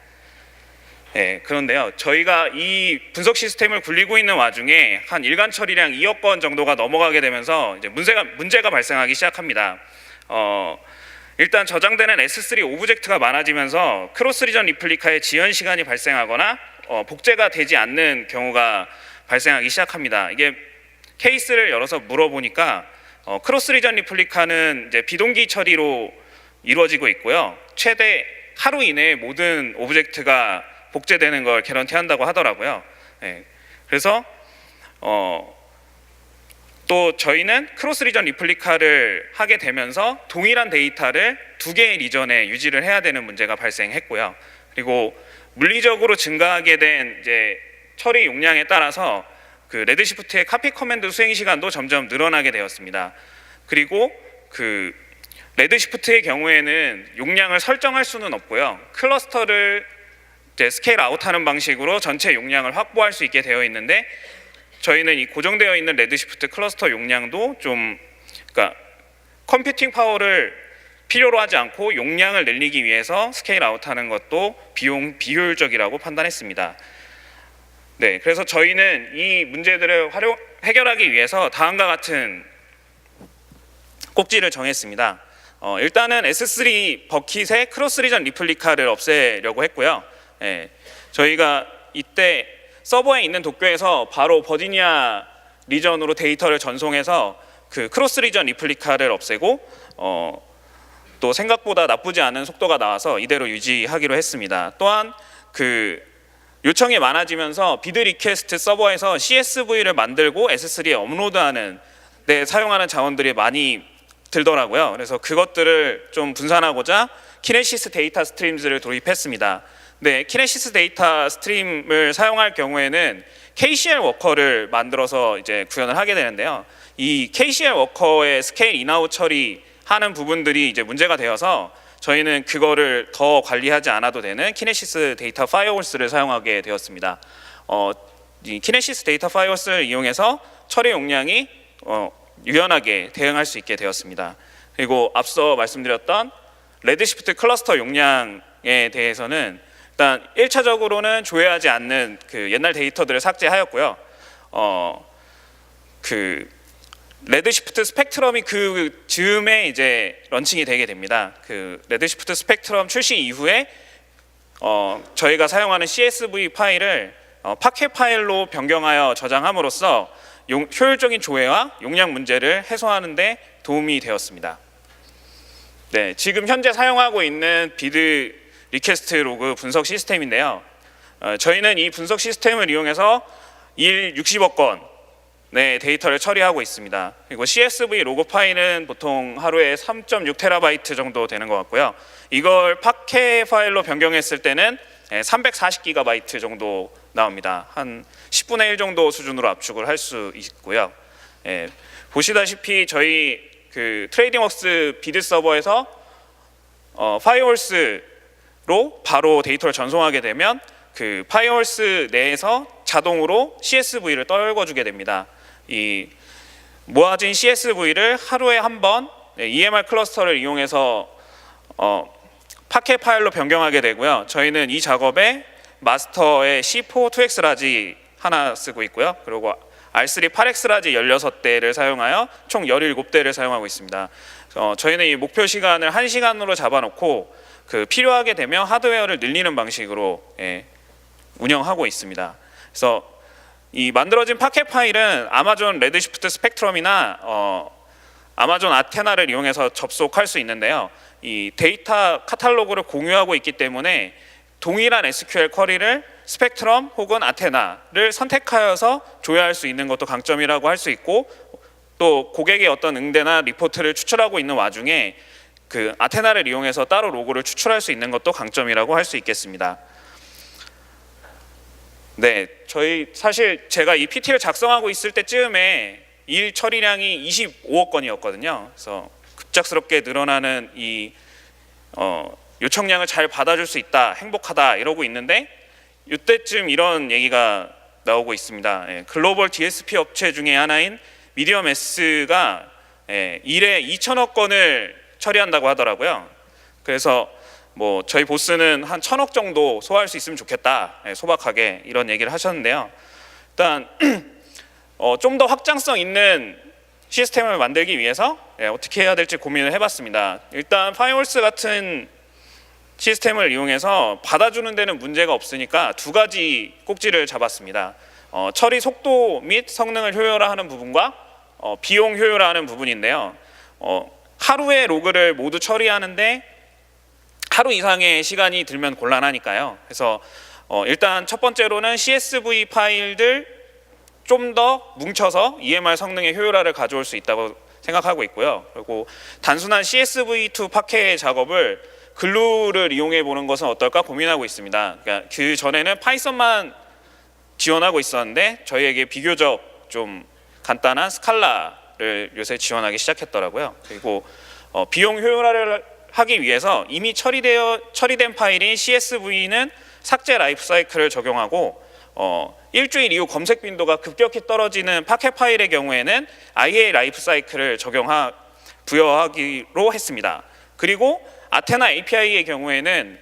B: 그런데요, 저희가 이 분석 시스템을 굴리고 있는 와중에 한 일간 처리량 2억 건 정도가 넘어가게 되면서 이제 문제가 발생하기 시작합니다. 일단 저장되는 S3 오브젝트가 많아지면서 크로스 리전 리플리카의 지연 시간이 발생하거나 복제가 되지 않는 경우가 발생하기 시작합니다. 이게 케이스를 열어서 물어보니까 크로스 리전 리플리카는 이제 비동기 처리로 이루어지고 있고요. 최대 하루 이내에 모든 오브젝트가 복제되는 걸 개런티한다고 하더라고요. 그래서 또 저희는 크로스 리전 리플리카를 하게 되면서 동일한 데이터를 2개의 리전에 유지를 해야 되는 문제가 발생했고요. 그리고 물리적으로 증가하게 된 이제 처리 용량에 따라서 그 레드시프트의 카피 커맨드 수행 시간도 점점 늘어나게 되었습니다. 그리고 그 레드시프트의 경우에는 용량을 설정할 수는 없고요. 클러스터를 이제 스케일 아웃하는 방식으로 전체 용량을 확보할 수 있게 되어 있는데 저희는 이 고정되어 있는 레드시프트 클러스터 용량도 좀 그러니까 컴퓨팅 파워를 필요로 하지 않고 용량을 늘리기 위해서 스케일 아웃하는 것도 비효율적이라고 판단했습니다. 그래서 저희는 이 문제들을 해결하기 위해서 다음과 같은 꼭지를 정했습니다. 일단은 S3 버킷의 크로스 리전 리플리카를 없애려고 했고요. 예, 저희가 이때 서버에 있는 도쿄에서 바로 버지니아 리전으로 데이터를 전송해서 그 크로스 리전 리플리카를 없애고 또 생각보다 나쁘지 않은 속도가 나와서 이대로 유지하기로 했습니다. 또한 그 요청이 많아지면서 비드 리퀘스트 서버에서 CSV를 만들고 S3에 업로드하는 데 사용하는 자원들이 많이 들더라고요. 그래서 그것들을 좀 분산하고자 키네시스 데이터 스트림즈를 도입했습니다. 네, 키네시스 데이터 스트림을 사용할 경우에는 KCL 워커를 만들어서 이제 구현을 하게 되는데요. 이 KCL 워커의 스케일 인아웃 처리하는 부분들이 이제 문제가 되어서 저희는 그거를 더 관리하지 않아도 되는 키네시스 데이터 파이어홀스를 사용하게 되었습니다. 이 키네시스 데이터 파이어홀스를 이용해서 처리 용량이 유연하게 대응할 수 있게 되었습니다. 그리고 앞서 말씀드렸던 레드시프트 클러스터 용량에 대해서는 일단 1차적으로는 조회하지 않는 그 옛날 데이터들을 삭제하였고요. 그 레드시프트 스펙트럼이 그 즈음에 이제 런칭이 되게 됩니다. 그 레드시프트 스펙트럼 출시 이후에 저희가 사용하는 CSV 파일을 파켓 파일로 변경하여 저장함으로써 효율적인 조회와 용량 문제를 해소하는 데 도움이 되었습니다. 네, 지금 현재 사용하고 있는 비드 리퀘스트 로그 분석 시스템인데요. 저희는 이 분석 시스템을 이용해서 일 60억 건 네, 데이터를 처리하고 있습니다. 그리고 CSV 로그 파일은 보통 하루에 3.6TB 정도 되는 것 같고요. 이걸 파켓 파일로 변경했을 때는 340GB 정도 나옵니다. 한 10분의 1 정도 수준으로 압축을 할 수 있고요. 예, 보시다시피 저희 그 트레이딩웍스 비드 서버에서 파이어홀스로 바로 데이터를 전송하게 되면 그 파이어홀스 내에서 자동으로 CSV를 떨궈주게 됩니다. 이 모아진 CSV를 하루에 한 번 EMR 클러스터를 이용해서 파켓 파일로 변경하게 되고요. 저희는 이 작업에 마스터의 C4 2X 라지 하나 쓰고 있고요. 그리고 R3 8X 라지 16대를 사용하여 총 17대를 사용하고 있습니다. 저희는 이 목표 시간을 1시간으로 잡아놓고 그 필요하게 되면 하드웨어를 늘리는 방식으로 운영하고 있습니다. 그래서 이 만들어진 파켓 파일은 아마존 레드시프트 스펙트럼이나 아마존 아테나를 이용해서 접속할 수 있는데요. 이 데이터 카탈로그를 공유하고 있기 때문에 동일한 SQL 쿼리를 스펙트럼 혹은 아테나를 선택하여서 조회할 수 있는 것도 강점이라고 할 수 있고, 또 고객의 어떤 응대나 리포트를 추출하고 있는 와중에 그 아테나를 이용해서 따로 로그를 추출할 수 있는 것도 강점이라고 할 수 있겠습니다. 네, 저희 사실 제가 이 PT를 작성하고 있을 때쯤에 일 처리량이 25억 건이었거든요. 그래서 급작스럽게 늘어나는 이 요청량을 잘 받아줄 수 있다, 행복하다 이러고 있는데 이때쯤 이런 얘기가 나오고 있습니다. 글로벌 DSP 업체 중에 하나인 미디엄 S가 일에 2천억 건을 처리한다고 하더라고요. 그래서 뭐 저희 보스는 한 1,000억 정도 소화할 수 있으면 좋겠다, 소박하게 이런 얘기를 하셨는데요. 일단 좀 더 확장성 있는 시스템을 만들기 위해서 어떻게 해야 될지 고민을 해봤습니다. 일단 파이어홀스 같은 시스템을 이용해서 받아주는 데는 문제가 없으니까 두 가지 꼭지를 잡았습니다. 처리 속도 및 성능을 효율화하는 부분과 비용 효율화하는 부분인데요. 하루에 로그를 모두 처리하는데 하루 이상의 시간이 들면 곤란하니까요. 그래서 일단 첫 번째로는 CSV 파일들 좀 더 뭉쳐서 EMR 성능의 효율화를 가져올 수 있다고 생각하고 있고요. 그리고 단순한 CSV2 파켓 작업을 글루를 이용해 보는 것은 어떨까 고민하고 있습니다. 그러니까 그 전에는 파이썬만 지원하고 있었는데 저희에게 비교적 좀 간단한 스칼라를 요새 지원하기 시작했더라고요. 그리고 비용 효율화를 하기 위해서 이미 처리된 파일인 CSV는 삭제 라이프 사이클을 적용하고 일주일 이후 검색 빈도가 급격히 떨어지는 파켓 파일의 경우에는 IA 라이프 사이클을 부여하기로 했습니다. 그리고 아테나 API의 경우에는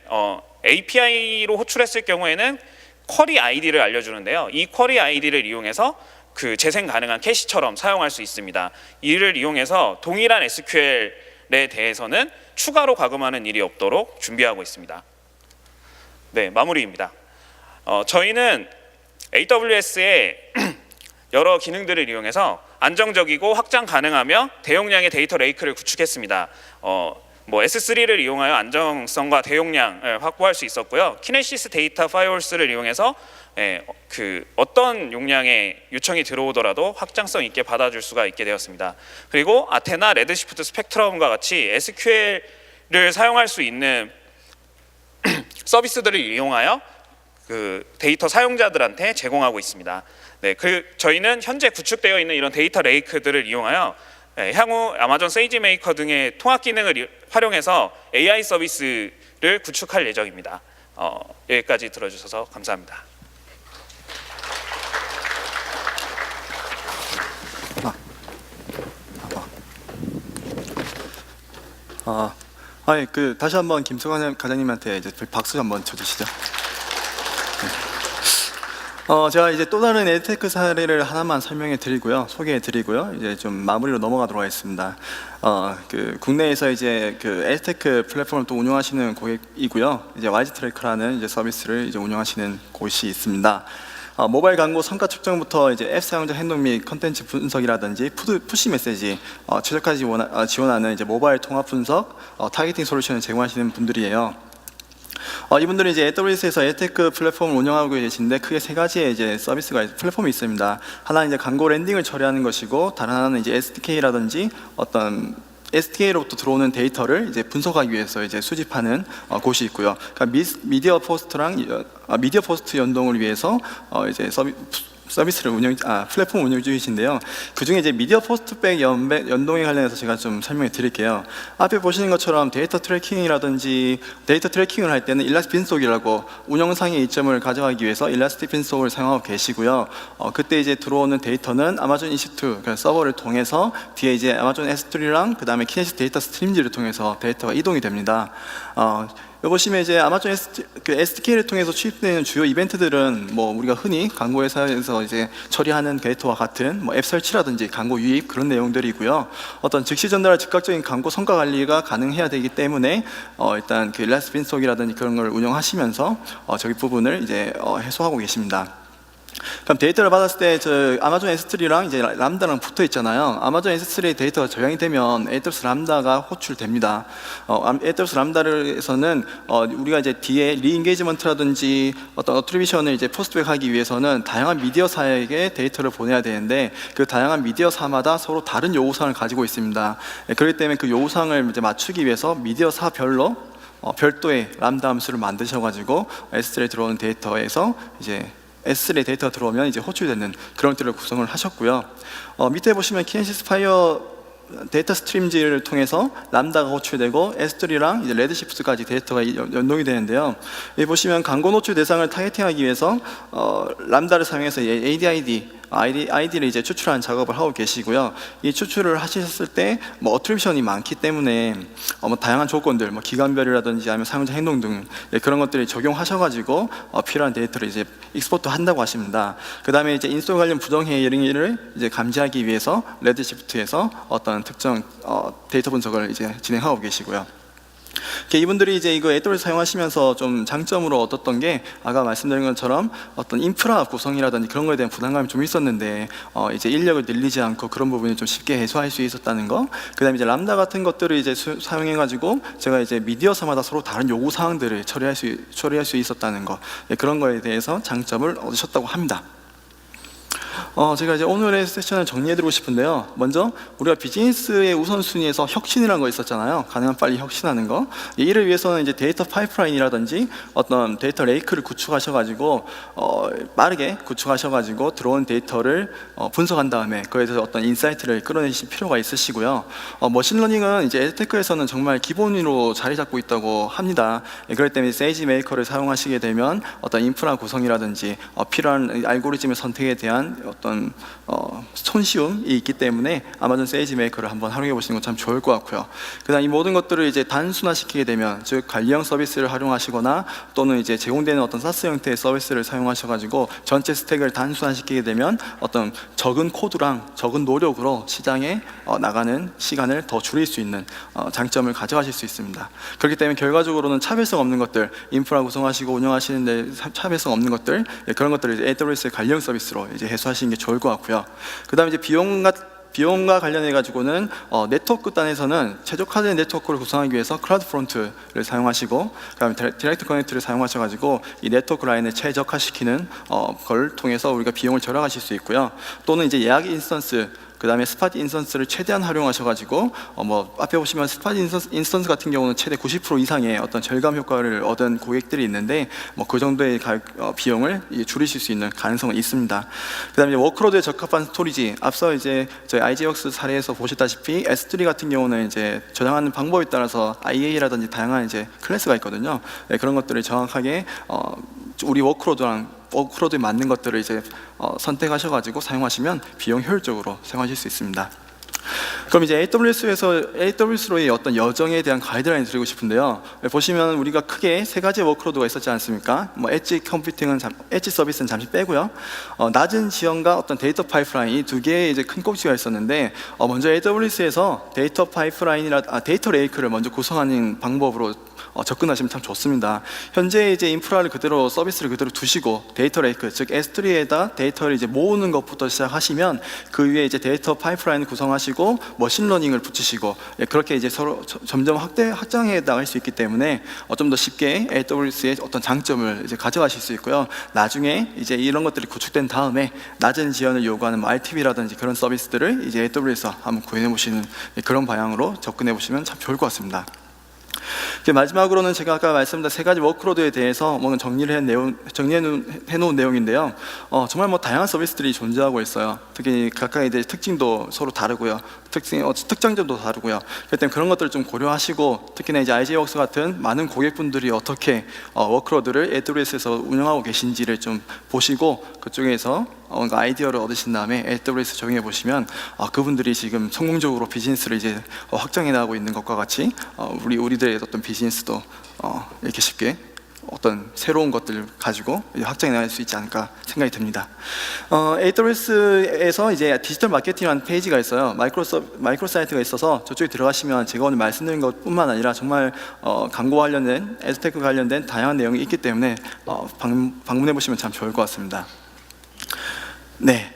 B: API로 호출했을 경우에는 쿼리 아이디를 알려주는데요. 이 쿼리 아이디를 이용해서 그 재생 가능한 캐시처럼 사용할 수 있습니다. 이를 이용해서 동일한 SQL에 대해서는 추가로 과금하는 일이 없도록 준비하고 있습니다. 네, 마무리입니다. 저희는 AWS의 여러 기능들을 이용해서 안정적이고 확장 가능하며 대용량의 데이터 레이크를 구축했습니다. S3를 이용하여 안정성과 대용량을 확보할 수 있었고요. 키네시스 데이터 파이어홀스를 이용해서 그 어떤 용량의 요청이 들어오더라도 확장성 있게 받아줄 수가 있게 되었습니다. 그리고 아테나, 레드시프트, 스펙트럼과 같이 SQL을 사용할 수 있는 서비스들을 이용하여 그 데이터 사용자들한테 제공하고 있습니다. 네, 저희는 현재 구축되어 있는 이런 데이터 레이크들을 이용하여 향후 아마존 세이지메이커 등의 통합 기능을 활용해서 AI 서비스를 구축할 예정입니다. 여기까지 들어주셔서 감사합니다.
A: 다시 한번 김석환 과장님한테 이제 박수 한번 쳐주시죠. 제가 이제 또 다른 에드테크 사례를 하나만 설명해 드리고요, 소개해 드리고요, 이제 좀 마무리로 넘어가도록 하겠습니다. 국내에서 이제 그 에드테크 플랫폼을 또 운영하시는 고객이고요, 이제 YG트래커라는 이제 서비스를 이제 운영하시는 곳이 있습니다. 모바일 광고 성과 측정부터 이제 앱 사용자 행동 및 컨텐츠 분석이라든지 푸시 메시지 최저까지 지원하는 이제 모바일 통합 분석, 타겟팅 솔루션을 제공하시는 분들이에요. 이분들은 이제 AWS에서 에드테크 플랫폼을 운영하고 계신데 크게 세 가지의 이제 플랫폼이 있습니다. 하나는 이제 광고 랜딩을 처리하는 것이고, 다른 하나는 이제 SDK라든지 어떤 SDK로부터 들어오는 데이터를 이제 분석하기 위해서 이제 수집하는 곳이 있고요. 그러니까 미디어 포스트 연동을 위해서 이제 플랫폼 운영 중이신데요. 그 중에 이제 미디어 포스트백 연동에 관련해서 제가 좀 설명해 드릴게요. 앞에 보시는 것처럼 데이터 트래킹을 할 때는 일라스틱 빈속이라고 운영상의 이점을 가져가기 위해서 일라스틱 빈속을 사용하고 계시고요. 그때 이제 들어오는 데이터는 아마존 EC2 그러니까 서버를 통해서 뒤에 이제 아마존 S3랑 그 다음에 키네시스 데이터 스트림즈를 통해서 데이터가 이동이 됩니다. 여기 보시면 이제 아마존 SDK를 통해서 취입되는 주요 이벤트들은 뭐 우리가 흔히 광고 회사에서 이제 처리하는 데이터와 같은 뭐 앱 설치라든지 광고 유입 그런 내용들이고요. 어떤 즉시 전달 즉각적인 광고 성과 관리가 가능해야 되기 때문에 일단 그 일라스틱 빈속이라든지 그런 걸 운영하시면서 저기 부분을 이제 해소하고 계십니다. 그럼 데이터를 받았을 때 아마존 S3랑 이제 람다랑 붙어 있잖아요. 아마존 S3의 데이터가 저장이 되면 AWS 람다가 호출됩니다. AWS 람다에서는 우리가 이제 뒤에 리인게이지먼트라든지 어떤 어트리뷰션을 이제 포스트백하기 위해서는 다양한 미디어사에게 데이터를 보내야 되는데, 그 다양한 미디어사마다 서로 다른 요구사항을 가지고 있습니다. 그렇기 때문에 그 요구사항을 이제 맞추기 위해서 미디어사별로 별도의 람다 함수를 만드셔가지고 S3에 들어오는 데이터에서 이제 S3의 데이터가 들어오면 이제 호출되는 그런 것들을 구성을 하셨고요. 밑에 보시면 키네시스 파이어 데이터 스트림즈를 통해서 람다가 호출되고 S3랑 이제 레드시프트까지 데이터가 연동이 되는데요. 여기 보시면 광고 노출 대상을 타겟팅하기 위해서 람다를 사용해서 ID를 이제 추출하는 작업을 하고 계시고요. 이 추출을 하셨을 때 뭐 어트리뷰션이 많기 때문에 뭐 다양한 조건들, 뭐 기간별이라든지 아니면 사용자 행동 등 그런 것들을 적용하셔가지고 필요한 데이터를 이제 익스포트 한다고 하십니다. 그 다음에 이제 인솔 관련 부정 행위를 이제 감지하기 위해서 레드시프트에서 어떤 특정 데이터 분석을 이제 진행하고 계시고요. 이분들이 이제 이거 AWS 사용하시면서 좀 장점으로 얻었던 게, 아까 말씀드린 것처럼 어떤 인프라 구성이라든지 그런 거에 대한 부담감이 좀 있었는데 이제 인력을 늘리지 않고 그런 부분을 좀 쉽게 해소할 수 있었다는 거. 그다음에 이제 람다 같은 것들을 이제 사용해가지고 제가 이제 미디어사마다 서로 다른 요구 사항들을 처리할 수 있었다는 거. 그런 거에 대해서 장점을 얻으셨다고 합니다. 제가 이제 오늘의 세션을 정리해드리고 싶은데요. 먼저 우리가 비즈니스의 우선순위에서 혁신이라는 거 있었잖아요. 가능한 빨리 혁신하는 거. 이를 위해서는 이제 데이터 파이프라인이라든지 어떤 데이터 레이크를 구축하셔가지고 빠르게 구축하셔가지고 들어온 데이터를 분석한 다음에 그에 대해서 어떤 인사이트를 끌어내실 필요가 있으시고요. 머신러닝은 이제 에드테크에서는 정말 기본으로 자리 잡고 있다고 합니다. 그렇기 때문에 세이지 메이커를 사용하시게 되면 어떤 인프라 구성이라든지 필요한 알고리즘의 선택에 대한 어떤 손쉬움이 있기 때문에 아마존 세이지 메이커를 한번 활용해 보시는 건 참 좋을 것 같고요. 그다음 이 모든 것들을 이제 단순화시키게 되면, 즉 관리형 서비스를 활용하시거나 또는 이제 제공되는 어떤 사스 형태의 서비스를 사용하셔가지고 전체 스택을 단순화시키게 되면 어떤 적은 코드랑 적은 노력으로 시장에 나가는 시간을 더 줄일 수 있는 장점을 가져가실 수 있습니다. 그렇기 때문에 결과적으로는 차별성 없는 것들, 인프라 구성하시고 운영하시는데 차별성 없는 것들, 그런 것들을 이제 AWS의 관리형 서비스로 이제 해소하시는 게 좋을 것 같고요. 그다음에 이제 비용과 관련해 가지고는 네트워크 단에서는 최적화된 네트워크를 구성하기 위해서 클라우드 프론트를 사용하시고, 그다음에 디렉트 커넥트를 사용하셔가지고 이 네트워크 라인을 최적화시키는 걸 통해서 우리가 비용을 절약하실 수 있고요. 또는 이제 예약 인스턴스, 그 다음에 스팟 인스턴스를 최대한 활용하셔가지고 뭐 앞에 보시면 스팟 인스턴스 같은 경우는 최대 90% 이상의 어떤 절감 효과를 얻은 고객들이 있는데, 뭐 그 정도의 비용을 줄이실 수 있는 가능성은 있습니다. 그 다음에 워크로드에 적합한 스토리지, 앞서 이제 저희 IJWorks 사례에서 보셨다시피 S3 같은 경우는 이제 저장하는 방법에 따라서 IA라든지 다양한 이제 클래스가 있거든요. 네, 그런 것들을 정확하게 우리 워크로드에 맞는 것들을 이제 선택하셔가지고 사용하시면 비용 효율적으로 사용하실 수 있습니다. 그럼 이제 AWS로의 어떤 여정에 대한 가이드라인 드리고 싶은데요. 보시면 우리가 크게 세 가지 워크로드가 있었지 않습니까? 뭐 엣지 서비스는 잠시 빼고요. 낮은 지연과 어떤 데이터 파이프라인, 이 두 개의 이제 큰 꼭지가 있었는데, 먼저 AWS에서 데이터 데이터 레이크를 먼저 구성하는 방법으로 접근하시면 참 좋습니다. 현재 이제 인프라를 그대로, 서비스를 그대로 두시고 데이터 레이크, 즉 S3에다 데이터를 이제 모으는 것부터 시작하시면 그 위에 이제 데이터 파이프라인을 구성하시고 머신러닝을 붙이시고, 그렇게 이제 서로 점점 확장해 나갈 수 있기 때문에 좀 더 쉽게 AWS의 어떤 장점을 이제 가져가실 수 있고요. 나중에 이제 이런 것들이 구축된 다음에 낮은 지연을 요구하는 뭐 RTB라든지 그런 서비스들을 이제 AWS에서 한번 구현해 보시는 그런 방향으로 접근해 보시면 참 좋을 것 같습니다. 마지막으로는 제가 아까 말씀드린 세 가지 워크로드에 대해서 정리해 놓은 내용인데요. 정말 뭐 다양한 서비스들이 존재하고 있어요. 특히 각각의 이제 특징도 서로 다르고요. 특장점도 다르고요. 그렇기 때문에 그런 것들을 좀 고려하시고, 특히나 이제 IJWorks 같은 많은 고객분들이 어떻게 워크로드를 AWS에서 운영하고 계신지를 좀 보시고, 그쪽에서 뭔가 아이디어를 얻으신 다음에 AWS 적용해 보시면 그분들이 지금 성공적으로 비즈니스를 이제 확장해 나가고 있는 것과 같이 우리들의 어떤 비즈니스도 이렇게 쉽게 어떤 새로운 것들을 가지고 확장해 나갈 수 있지 않을까 생각이 듭니다. AWS에서 이제 디지털 마케팅이라는 페이지가 있어요. 마이크로 사이트가 있어서 저쪽에 들어가시면 제가 오늘 말씀드린 것뿐만 아니라 정말 광고 관련된, 에스테크 관련된 다양한 내용이 있기 때문에 방문해 보시면 참 좋을 것 같습니다. 네,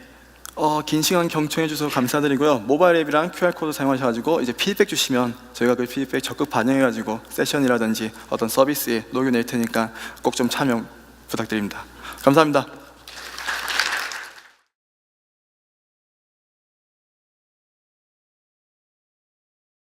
A: 긴 시간 경청해 주셔서 감사드리고요. 모바일 앱이랑 QR코드 사용하셔가지고 이제 피드백 주시면 저희가 그 피드백 적극 반영해가지고 세션이라든지 어떤 서비스에 녹여낼 테니까 꼭 좀 참여 부탁드립니다. 감사합니다.